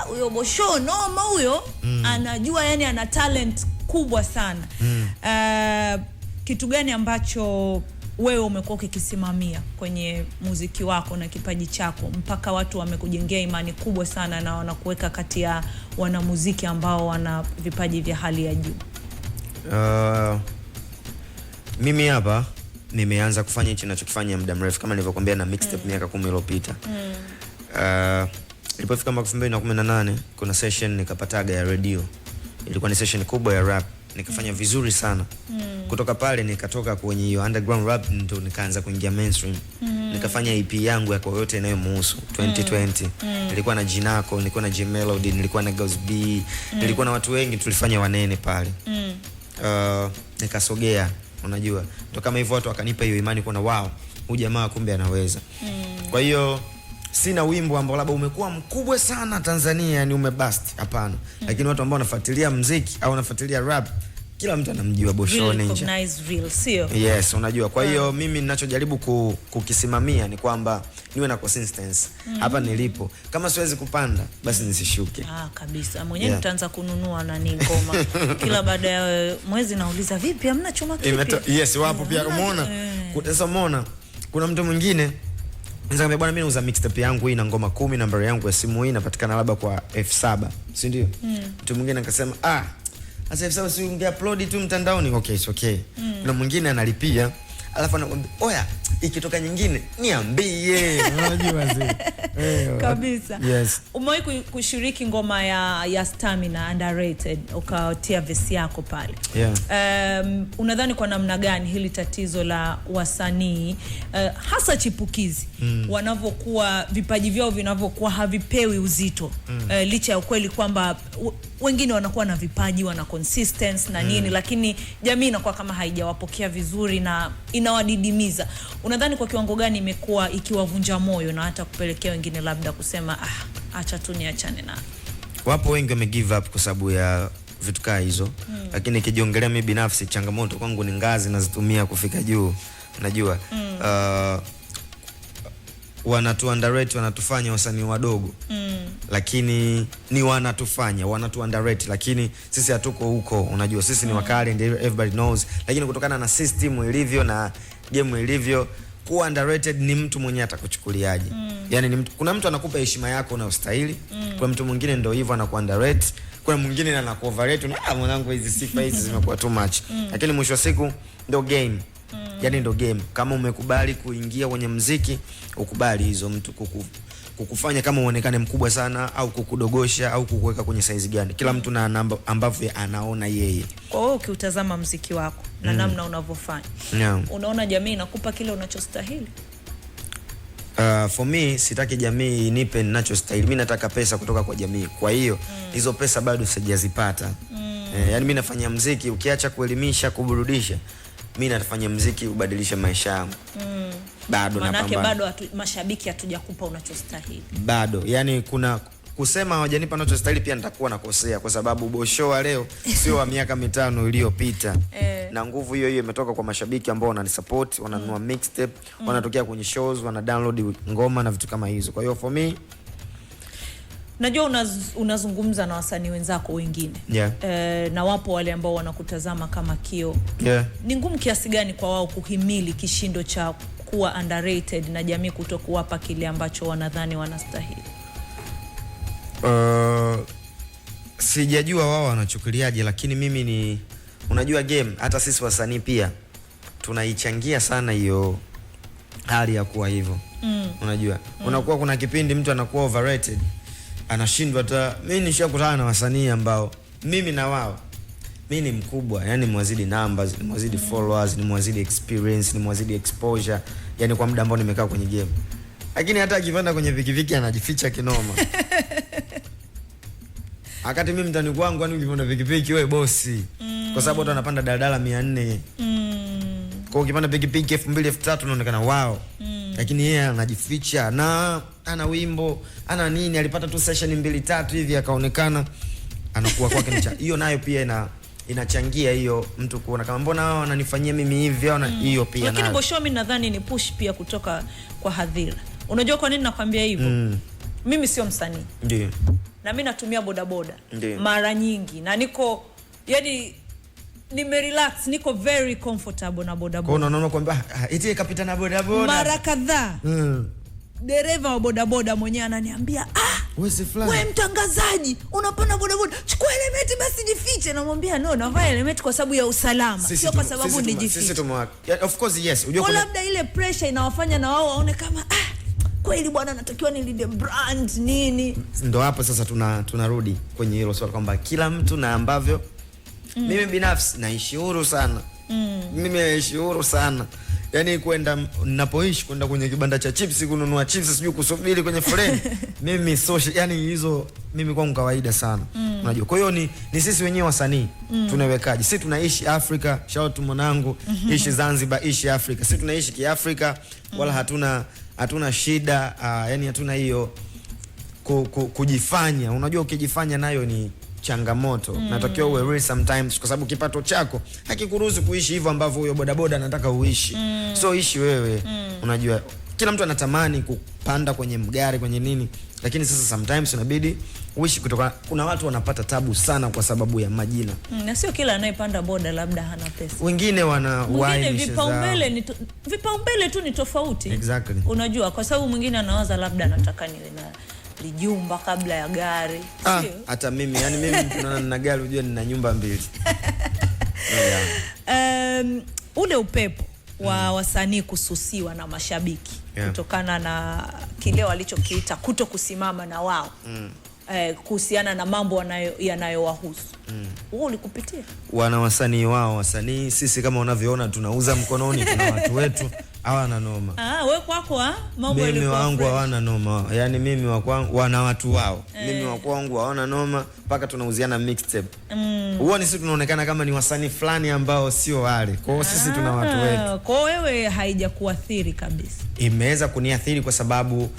huyo Bosho noma huyo, anajua yani ana talent kubwa sana. Kitu gani ambacho wewe umekuwa ukikisimamia kwenye muziki wako na kipaji chako mpaka watu wamekujengea imani kubwa sana na wanakuweka kati ya wanamuziki ambao wana vipaji vya hali ya juu? Mimi hapa nimeanza kufanya hichi ninachokifanya muda mrefu, kama nilivyokuambia na mixtape miaka 10 iliyopita. Ilipofika mwaka 2018 kuna session nikapataga ya radio. Ilikuwa ni session kubwa ya rap. Nikafanya vizuri sana. Kutoka pale nikatoka kwenye hiyo underground rap ndo nikaanza kuingia mainstream. Nikafanya EP yangu ya kwa yote inayomuhusu 2020. Nilikuwa na Jinako, nilikuwa na J Melody, nilikuwa na Girls B, nilikuwa na watu wengi, tulifanya wanene pale. Nikasogea, unajua. Ndo kama hivyo watu wakanipa hiyo imani kuna wow, huyu jamaa kumbe anaweza. Kwa hiyo sina wimbo ambao labda umekuwa mkubwa sana Tanzania, yani umebust, hapana. Lakini watu ambao wanafuatilia muziki au wanafuatilia rap, kila mtu anamjua Bosho Ninja. Yes, unajua. Kwa hiyo mimi ninachojaribu kukisimamia ni kwamba niwe na consistency hapa nilipo. Kama siwezi kupanda basi nisishuke. Kabisa. Mwenyewe nitaanza kununua na ngoma. Kila baada ya mwezi nauliza vipi hamna chuma kipi? Yes, wapo pia umeona. Sasa umeona kuna mtu mwingine nikamwambia bwana, mimi nauza mixtape yangu hii na ngoma 10, nambari yangu ya simu hii inapatikana labda kwa F7, si ndio? Mtu mwingine akasema sasa F7 si ungeupload tu mtandaoni. Okay, it's okay. Na mwingine analipia, alafu anakuambia oya, ikitoka nyingine niambie. Unajua zile. Kabisa. Yes. Umewahi kushiriki ngoma ya Stamina Underrated, ukatia verse yako pale. Unadhani kwa namna gani hili tatizo la wasanii hasa chipukizi wanavyokuwa vipaji vyao vinavyokuwa havipewi uzito, licha ya ukweli kwamba wengine wanakuwa na vipaji, wana consistency na nini, lakini jamii inakuwa kama haijawapokea vizuri na inawadidimiza. Unadhani kwa kiwango gani imekuwa ikiwavunja moyo na hata kupelekea wengine labda kusema acha tu niachane na? Wapo wengi wame give up kwa sababu ya vitu kama hizo. Lakini nikijiongelea mimi binafsi, changamoto kwangu ni ngazi nazitumia kufika juu. Unajua wanatu underrate, wanatufanya wasanii wadogo. Lakini ni wanatu underrate, lakini sisi hatuko huko. Unajua sisi ni wakali and everybody knows, lakini kutokana na system ilivyo na game ilivyo, kuwa underrated ni mtu mwenye atakuchukuliaje. Yani ni kuna mtu anakupa heshima yako unayostahili, kuna mtu mwingine ndio hivyo anaku underrate, kuna mwingine anaku overrate, mwanangu hizi sifa hizi zimekuwa too much. Lakini mwisho wa siku ndio game. Yani ndio game. Kama umekubali kuingia kwenye muziki, ukubali hizo mtu kukufanya kama uonekane mkubwa sana au kukudogosha au kukuweka kwenye size gani. Kila mtu na ambavyo anaona yeye. Kwa hiyo ukiutazama muziki wako na namna unavyofanya, unaona jamii inakupa kile unachostahili? For me sitaki jamii inipe ninachostahili. Mimi nataka pesa kutoka kwa jamii. Kwa hiyo hizo pesa bado sijazipata. Yani mimi nafanya muziki, ukiacha kuelimisha, kuburudisha, mimi nafanya muziki ubadilishe maisha yangu. Bado manake bado mashabiki hatujakupa unachostahili. Bado yani kuna kusema hawajanipa unachostahili pia nitakuwa nakosea, kwa sababu Bosho wa leo sio wa miaka 5 iliyopita. Na nguvu hiyo imetoka kwa mashabiki ambao wananisupport, wananunua mixtape, wanatokea kwenye shows, wana download ngoma na vitu kama hizo. Kwa hiyo for me, najua unazungumza na wasanii wenzako wengine. Na wapo wale ambao wanakutazama kama kio. Ni ngumu kiasi gani kwa wao kuhimili kishindo cha kuwa underrated na jamii kutokuwapa kile ambacho wanadhani wanastahili? Sijajua wao wanachukuliaje, lakini mimi ni unajua game, hata sisi wasanii pia tunaichangia sana hiyo hali ya kuwa hivyo. Unajua unakuwa kuna kipindi mtu anakuwa overrated, anashindwa hata. Mimi nishakutana na wasanii ambao mimi na wao, mimi ni mkubwa, yani mwazidi numbers, ni mwazidi followers, ni mwazidi experience, ni mwazidi exposure, yani kwa muda ambao nimekaa kwenye game, lakini hata akipanda kwenye vikiviki anajificha kinoma. Akati mimi mtani kwangu, yani ukipanda pikipiki wewe bosi, kwa sababu watu wanapanda daladala 400. Kwa ukipanda pikipiki 2000 3000 unaonekana wao. Lakini yeye anajificha na ana wimbo, ana nini, alipata tu session 2 3 hivi akaonekana anakuwa kwake ni hiyo nayo pia inachangia hiyo mtu kuona kama mbona wao wananifanyia mimi hivi au hiyo pia. Lakini Bosho mimi nadhani ni push pia kutoka kwa hadhira. Unajua kwa nini nakwambia hivyo? Mimi sio msanii. Ndio. Na mimi natumia bodaboda mara nyingi na niko yani nimerelax, niko very comfortable na bodaboda. Kwa unaona kwamba eti kapita na bodaboda mara kadhaa. Dereva wa bodaboda mwenyewe ananiambia wewe mtangazaji unapanda bodaboda, chukua helmet basi jifiche. Namwambia no, navaa helmet kwa sababu ya usalama, sio kwa sababu nijifiche. Sisi of course yes, unajua kwa labda ile pressure inawafanya na wao waone kama kweli bwana natakiwa nilinde brand nini. Ndio hapo sasa tunarudi kwenye hilo swali kwamba kila mtu na ambavyo mimi binafsi naishi huru sana. Mimi naishi huru sana. Yaani kwenda ninapoishi kwenda kwenye kibanda cha chips kununua chips sijui kusubiri kwenye foleni. Mimi social, yani hizo mimi kwangu kawaida sana. Unajua. Kwa hiyo ni sisi wenyewe wasanii tunawekaje? Sisi tunaishi Afrika, shout mwanangu, ishi Zanzibar, ishi Afrika. Sisi tunaishi kiafrika wala hatuna shida, yani hatuna hiyo kujifanya. Unajua ukijifanya nayo ni changamoto. Natakiwa uwe real sometimes kwa sababu kipato chako hakikuruhusu kuishi hivyo ambavyo huyo bodaboda anataka uishi. So ishi wewe. Unajua kila mtu anatamani kupanda kwenye mgari kwenye nini, lakini sasa sometimes inabidi uishi kutoka. Kuna watu wanapata tabu sana kwa sababu ya majina. Na sio kila anayepanda boda labda hana pesa. Wengine wana vipaumbele tu ni tofauti. Exactly. Unajua kwa sababu mwingine anawaza labda anataka niwe na lijumba kabla ya gari. Hata mimi, yani mimi nina gari unajua nina nyumba 2. Ule upepo wa wasanii kususiwa na mashabiki kutokana na kile walichokiita kuto kusimama na wao kuhusiana na mambo yanayowahusu. Wewe ulikupitia? Wana wasanii wao, wasanii sisi kama unavyoona tunauza mkononi, tuna watu wetu hawana noma. Wewe kwako mambo yalikuwa mimi wangu hawana noma. Yani mimi wa kwangu wana watu wao. Mimi wa kwangu hawana noma mpaka tunauziana mixtape. Huo ni sisi tunaonekana kama ni wasanii fulani ambao sio wale. Kwa hiyo sisi tuna watu wetu. Kwa wewe haijakuathiri kabisa? Imeweza kuniathiri kwa sababu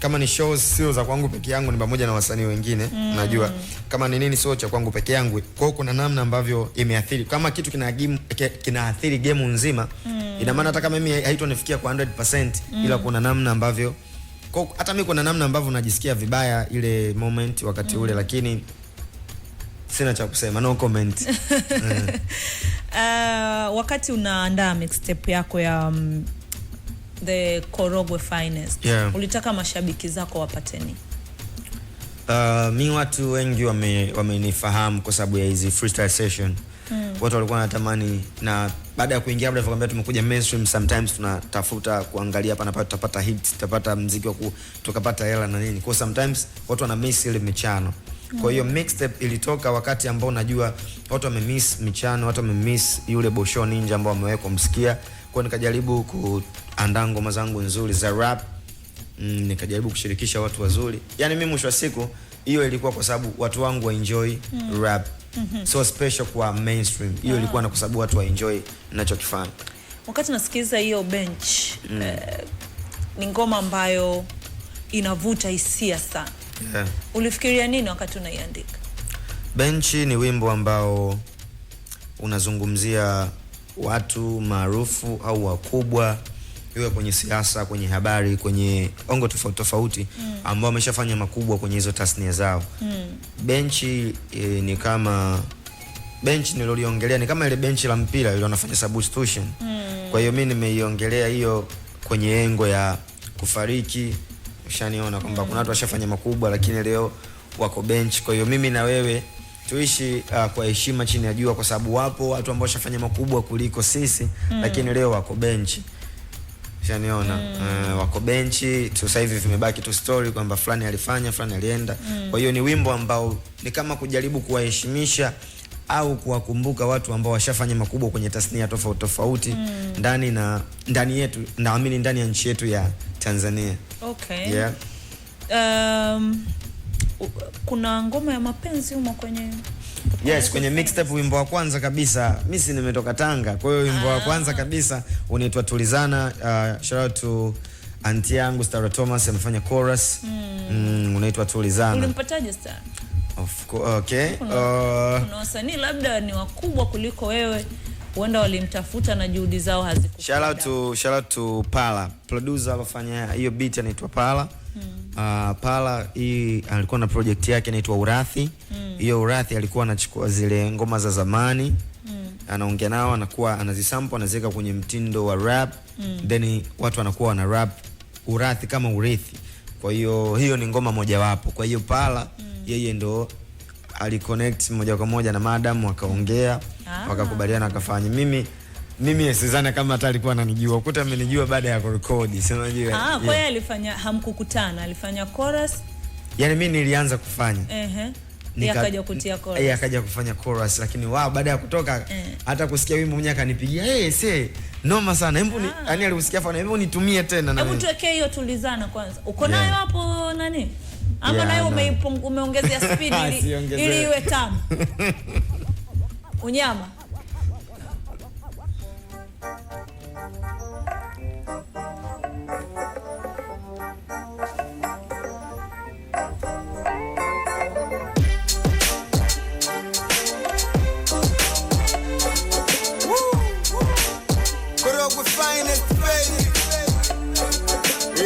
kama ni shows sio za kwangu peke yangu, ni pamoja na wasanii wengine. Najua kama ni nini sio cha kwangu peke yangu. Kwa hiyo kuna namna ambavyo imeathiri. Kama kitu kinaathiri game nzima, ina maana hata kama mimi haitonifikia kwa 100%, ila kuna namna ambavyo hata mimi kuna namna ambavyo najisikia vibaya ile moment wakati ule, lakini sina cha kusema, no comment. Wakati unaandaa mixtape yako ya The Korogwe Finest, ulitaka mashabiki zako wapate nini? Mi watu wengi wamenifahamu kwa sababu ya hizi freestyle session. Watu walikuwa wanatamani, na baada ya kuingia labda tukamwambia tumekuja mainstream, sometimes tunatafuta kuangalia hapa na pale tutapata hits, tutapata muziki wa tukapata hela na nini. Kwa sometimes watu wana miss ile michano. Kwa hiyo mixtape ilitoka wakati ambao najua watu wamemiss michano, watu wamemiss yule Bosho Ninja ambao wamewekwa kumsikia. Kwa nikajaribu kuandaa ngoma zangu nzuri za rap. Nikajaribu kushirikisha watu wazuri. Yani mimi mwisho wa siku hiyo ilikuwa kwa sababu watu wangu wa enjoy rap. So special kwa mainstream. Hiyo ilikuwa na kwa sababu watu wa enjoy ninachokifanya. Wakati nasikiza hiyo Bench, ni ngoma ambayo inavuta hisia sana. Ulifikiria nini wakati unaiandika? Bench ni wimbo ambao unazungumzia watu maarufu au wakubwa, iwe kwenye siasa, kwenye habari, kwenye ongo tofauti tofauti, ambao wameshafanya makubwa kwenye hizo tasnia zao. Bench ni kama bench niloliongelea ni kama ile bench la mpira ile wanafanya substitution. Kwa hiyo mimi nimeiongelea hiyo kwenye engo ya kufariki. Ushaniona kwamba kuna watu washafanya makubwa lakini leo wako bench. Kwa hiyo mimi na wewe tuishi kwa heshima chini ya jua, kwa sababu wapo watu ambao washafanya makubwa kuliko sisi lakini leo wako bench. Ushaniona? Wako benchi tu, sasa hivi vimebaki tu story kwamba fulani alifanya, fulani alienda. Kwa hiyo ni wimbo ambao ni kama kujaribu kuwaheshimisha au kuwakumbuka watu ambao washafanya makubwa kwenye tasnia tofauti tofauti ndani yetu, naamini ndani ya nchi yetu ya Tanzania. Okay. Yeah. Kuna ngoma ya mapenzi humo kwenye Yes, kwenye mixtape wimbo wa kwanza kabisa. Mimi si nimetoka Tanga. Kwa hiyo wimbo wa kwanza kabisa unaitwa Tulizana. Shout out to auntie yangu Stara Thomas, amefanya chorus. Unaitwa Tulizana. Ulimpataje Stara? Of course, okay. Kuna wasanii labda ni wakubwa kuliko wewe, huenda walimtafuta na juhudi zao hazikufanya. Shout out to Pala, producer alofanya hiyo beat anaitwa Pala. Pala hii alikuwa na project yake inaitwa Urathi. Hiyo Urathi alikuwa anachukua zile ngoma za zamani, anaongea nao, anakuwa anazisample, anaziweka kwenye mtindo wa rap, then watu wanakuwa wana rap Urathi kama urithi. Kwa hiyo hiyo ni ngoma moja wapo. Kwa hiyo Pala yeye ndo aliconnect moja kwa moja na madam, wakaongea, wakakubaliana, akafanya. Mimi sidhani kama hata alikuwa ananijua. Ukuta amenijua baada ya kurekodi. Si unajua. Kwa hiyo alifanya, hamkukutana, alifanya chorus. Yaani mimi nilianza kufanya. Akaja kutia chorus. Akaja kufanya chorus, lakini baada ya kutoka hata kusikia wimbo mwenyewe akanipigia, noma sana. Hebu yani alisikia fana, hebu nitumie tena na. Hebu tuwekee hiyo Tulizana kwanza. Uko nayo hapo nani? Ama nayo umeongezea speed ili iwe tamu. Unyama.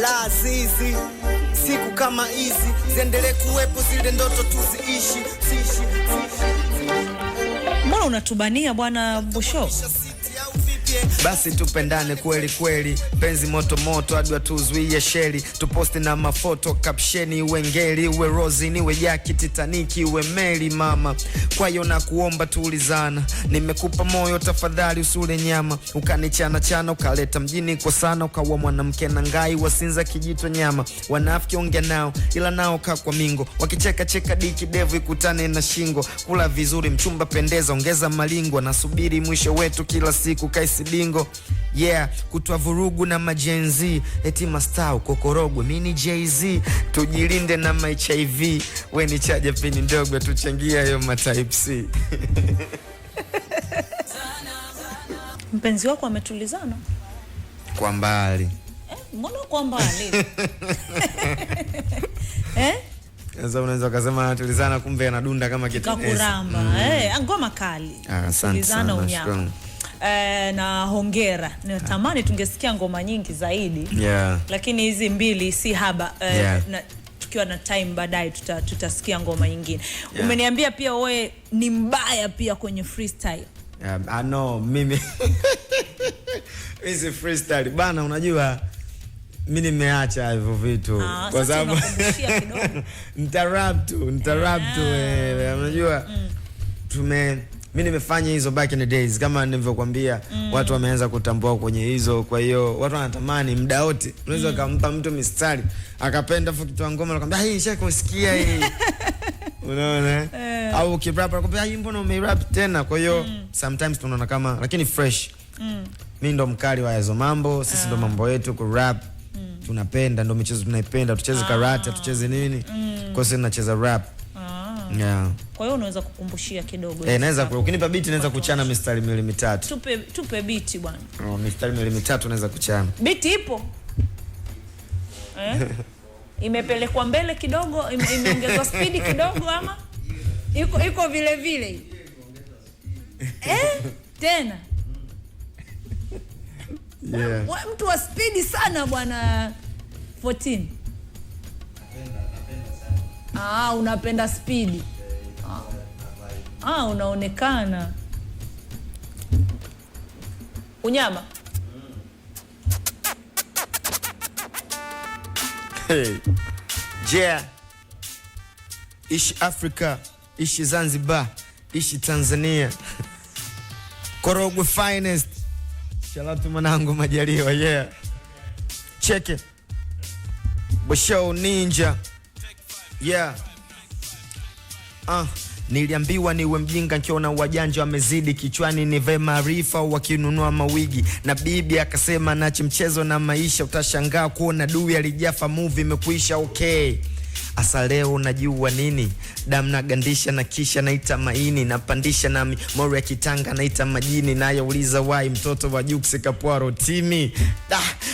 Lazizi siku kama hizi ziendelee kuwepo, zile ndoto tuziishi. Mbona unatubania bwana Busho? Basi tupendane kweli kweli, penzi moto moto hadi tuzuie sheri, tuposti na mafoto caption, iwe ngeli, iwe Rozi, niwe Jackie, Titanic, iwe Meli mama. Kwa hiyo nakuomba Tulizana, nimekupa moyo tafadhali usule nyama, ukanichana chana ukaleta mjini kwa sana, ukawa mwanamke na ngai wasinza kijito nyama. Wanafiki ongea nao ila nao kaa kwa mingo, wakicheka cheka diki devu ikutane na shingo. Kula vizuri mchumba pendeza, ongeza malingo, nasubiri mwisho wetu kila siku kaisi bingo. Yeah, kutwa vurugu na majenzi, eti mastaa kokorogwe, mini Jay-Z, tujilinde na HIV. We ni chaja pini ndogo, tuchangia hiyo ma type C. Mpenzi wako ametulizana? Kwa mbali. Mbona kwa mbali? Sasa unaweza kusema Tulizana kumbe anadunda kama kitu kakuramba. Ngoma kali. Tulizana unyama. Na hongera. Natamani tungesikia ngoma nyingi zaidi. Lakini hizi mbili si haba. Na tukiwa na time baadaye tutasikia ngoma nyingine. Umeniambia pia wewe ni mbaya pia kwenye freestyle. I know mimi hizi freestyle bana, unajua mimi nimeacha hivyo vitu kwa sababu nitarap tu unajua mimi nimefanya hizo back in the days kama nilivyokuambia. Watu wameanza kutambua kwenye hizo, kwa hiyo watu wanatamani muda wote unaweza kumpa mtu mistari akapenda kitu ngoma akamwambia hii nishakusikia hii. Unaona? Au ukirap akamwambia hii mbona umerap tena. Kwa hiyo sometimes tunaona kama lakini fresh. Mimi ndo mkali wa hizo mambo, sisi ndo mambo yetu ku rap. Tunapenda, ndo michezo tunaipenda, tucheze karate, tucheze nini. Kwa hiyo tunacheza rap. Kwa hiyo unaweza kukumbushia kidogo. Naweza ukinipa beat naweza kuchana mistari 3. Tupe beat bwana. Mistari 3 naweza kuchana. Beat ipo? Imepelekwa mbele kidogo, imeongezwa speed kidogo ama? Iko vile vile. Tena. Mtu wa speed sana bwana 14. Unapenda speed. Unaonekana. Unyama. Hey. Yeah. Ishi Afrika, ishi Zanzibar, ishi Tanzania. Korogwe finest. Shout out to mwanangu Majaliwa, yeah. Check it. Basho Ninja. Yeah. Niliambiwa niwe mjinga nikiona wajanja wamezidi kichwani nive maarifa wakinunua mawigi na bibi akasema nachi mchezo na maisha utashangaa kuona dui alijafa movie imekuisha okay. Asa leo najua nini damu nagandisha na kisha naita maini napandisha na mori ya kitanga naita majini nayauliza wai mtoto wa Jux Kapwaro timi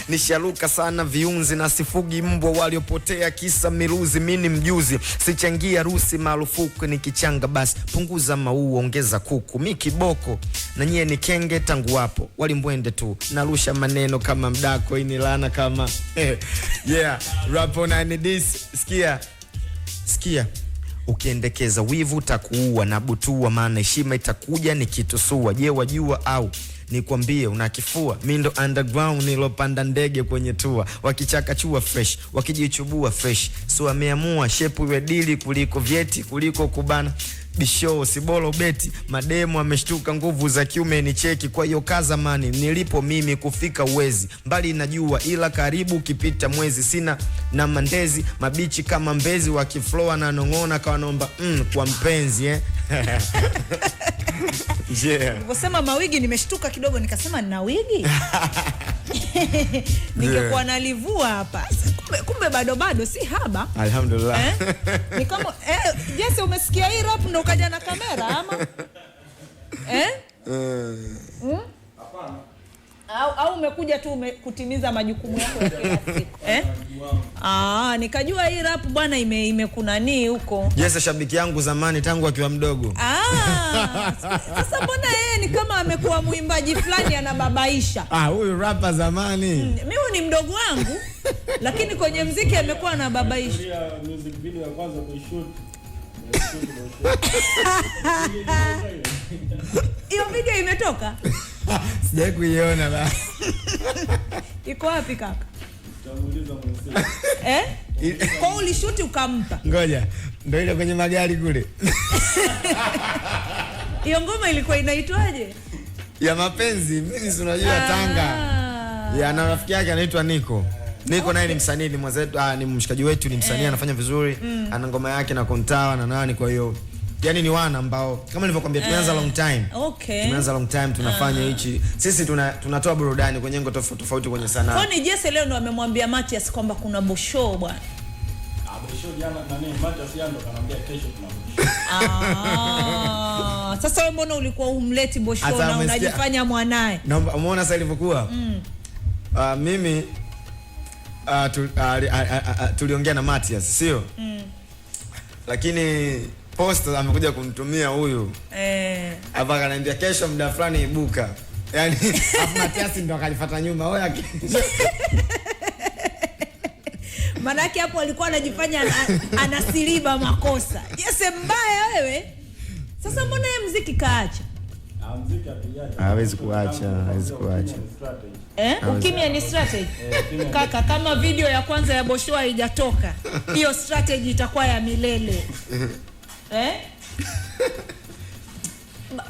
nisharuka sana viunzi na sifugi mbwa waliopotea kisa miruzi mini mjuzi sichangia rusi marufuku nikichanga basi punguza maua ongeza kuku mikiboko na nyie ni kenge tangu wapo walimbwende tu narusha maneno kama mdako inilana kama yeah rapo na this Sikia, ukiendekeza wivu utakuua na butua maana heshima itakuja nikitusua. Je, wajua au nikwambie unakifua? Mindo underground nilopanda ndege kwenye tua. Wakichaka chua fresh, wakijichubua fresh. So ameamua shepu iwe dili kuliko vyeti kuliko kubana. Bisho sibolo beti mademo ameshtuka nguvu za kiume ni cheki kwa hiyo kaza mani nilipo mimi kufika uwezi mbali najua ila karibu kipita mwezi sina na mandezi mabichi kama mbezi wakifloa na nongona kwa naomba kwa mpenzi yeah. Niliposema mawigi nimeshtuka kidogo nikasema na wigi ningekuwa nalivua hapa kumbe bado si haba alhamdulillah ni kama Jesse umesikia hii rap ndo ukaja na kamera ama hapana au umekuja tu kutimiza majukumu yako ya kila siku nikajua hii rap bwana imekunani huko. Jesse shabiki yangu zamani tangu akiwa mdogo. Sasa mbona yeye ni kama amekuwa muimbaji fulani anababaisha. Huyu rapper zamani. Mimi ni mdogo wangu lakini kwenye muziki amekuwa anababaisha. Music video ya kwanza kuishoot. Hiyo video imetoka? Sijai kuiona la. Iko wapi kaka? Tamuuliza mwenyewe. Kwa ulishuti ukampa? Ngoja. Ndio ile kwenye magari kule. Hiyo ngoma ilikuwa inaitwaje? Ya mapenzi. Mimi si unajua Tanga. Ya na rafiki yake anaitwa Niko. Niko naye ni msanii ni mwenzetu ni mshikaji wetu ni msanii anafanya vizuri. Ana ngoma yake na Kontawa na nani kwa hiyo yani ni wana ambao kama nilivyokuambia tumeanza long time. Okay. Tumeanza long time tunafanya hichi. Sisi tunatoa burudani kwenye ngo tofauti kwenye sanaa. Kwani Jesse leo ndo amemwambia Matias kwamba kuna Bosho bwana. Bosho jana nani Matias yando kanambia kesho kuna Bosho. Sasa wewe mbona ulikuwa umleti Bosho na unajifanya mwanae? Naomba umeona sasa ilivyokuwa? Mimi tuliongea na Matias, sio? Lakini posta amekuja kumtumia huyu. Hapa akaniambia kesho muda fulani ibuka. Yaani afu Matias ndo akalifuata nyuma. Oya. Manake hapo alikuwa anajifanya anasiliba makosa. Yes mbaya wewe. Sasa mbona yeye muziki kaacha? Muziki atuacha. Hawezi kuacha. Ukimya ni strategy. Kaka kama video ya kwanza ya Bosho haijatoka, hiyo strategy itakuwa ya milele.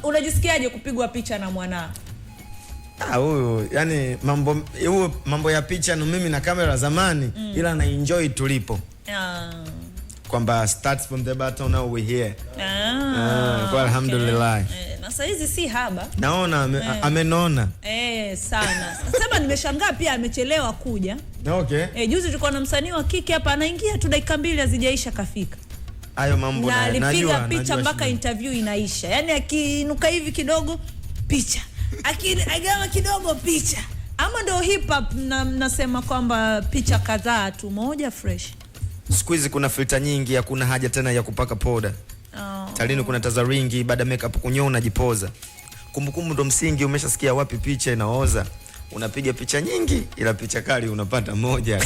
Unajisikiaje kupigwa picha na mwanao? Huyo yani mambo ya picha na mimi na kamera zamani ila na enjoy tulipo. Kwamba starts from the bottom now we here. Kwa alhamdulillah. Na sasa hizi si haba. Naona amenona. Sana. Sasa nimeshangaa pia amechelewa kuja. Okay. Juzi tulikuwa na msanii wa kike hapa anaingia tu dakika 2 hazijaisha kafika. Hayo mambo na alipiga picha mpaka interview inaisha. Yaani akinuka hivi kidogo picha. Akigawa kidogo picha. Ama ndio hip hop nasema kwamba picha kadhaa tu moja fresh. Siku hizi kuna filter nyingi, hakuna haja tena ya kupaka poda. Talini kuna tazaringi, baada makeup kunyoa unajipoza. Kumbukumbu ndo msingi, umeshasikia wapi picha inaoza. Unapiga picha nyingi ila picha kali unapata moja.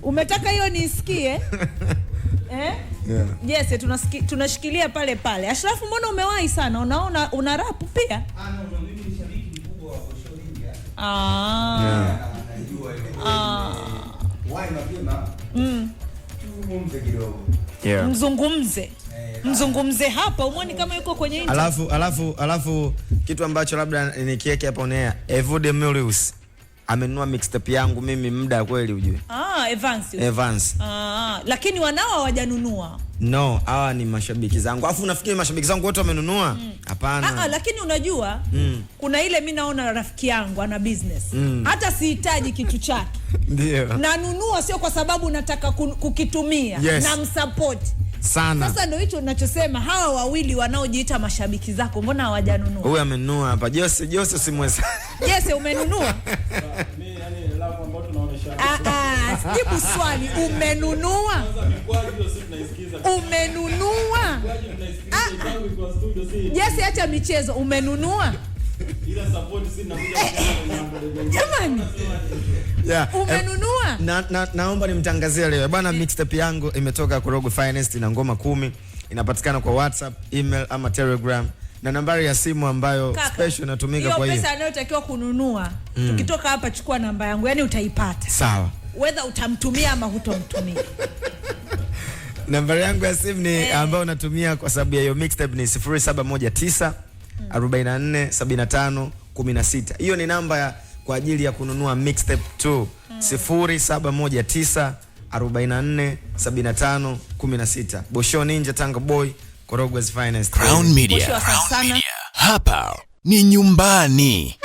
Umetaka hiyo nisikie? Yes, tunashikilia pale pale. Ashrafu mbona umewahi sana? Unaona una rap pia? Mimi ni shabiki mkubwa wa Bosho India. Yeah. Mzungumze hapa umwoni kama yuko kwenye internet. Alafu kitu ambacho labda nikiweke hapa onea, Evude Milius amenunua mixtape yangu mimi muda kweli ujue. Evans. Lakini wanao hawajanunua. No, hawa ni mashabiki zangu. Alafu unafikiri mashabiki zangu wote wamenunua? Hapana. Lakini unajua kuna ile mimi naona rafiki yangu ana business. Hata sihitaji kitu chake. Ndio. Nanunua sio kwa sababu nataka kukitumia, na msupport sana. Sasa ndio hicho ninachosema, hawa wawili wanaojiita mashabiki zako mbona hawajanunua? Huyu amenunua hapa. Jose simweza. Jose umenunua? Mimi yani lapo ambao tunaonesha. Jibu swali, umenunua? Umenunua? Jose acha michezo, umenunua? Ila support si nakuja jamani. Umenunua? Naomba nimtangazie leo. Bwana, mixtape yangu imetoka Korogwe Finest na ngoma 10. Inapatikana kwa WhatsApp, email ama Telegram na nambari ya simu ambayo special inatumika kwa hiyo. Hiyo pesa anayotakiwa kununua. Tukitoka hapa chukua namba yangu, yani utaipata. Sawa. Whether utamtumia ama hutomtumia. Nambari yangu ya simu ni ambayo natumia kwa sababu ya hiyo mixtape ni 0719 44 75 16. Hiyo ni namba kwa ajili ya kununua mixtape 2. 0719 44 75 16. Bosho Ninja Tanga Boy, Korogwe's Finest. Crown Media. Hapa ni nyumbani.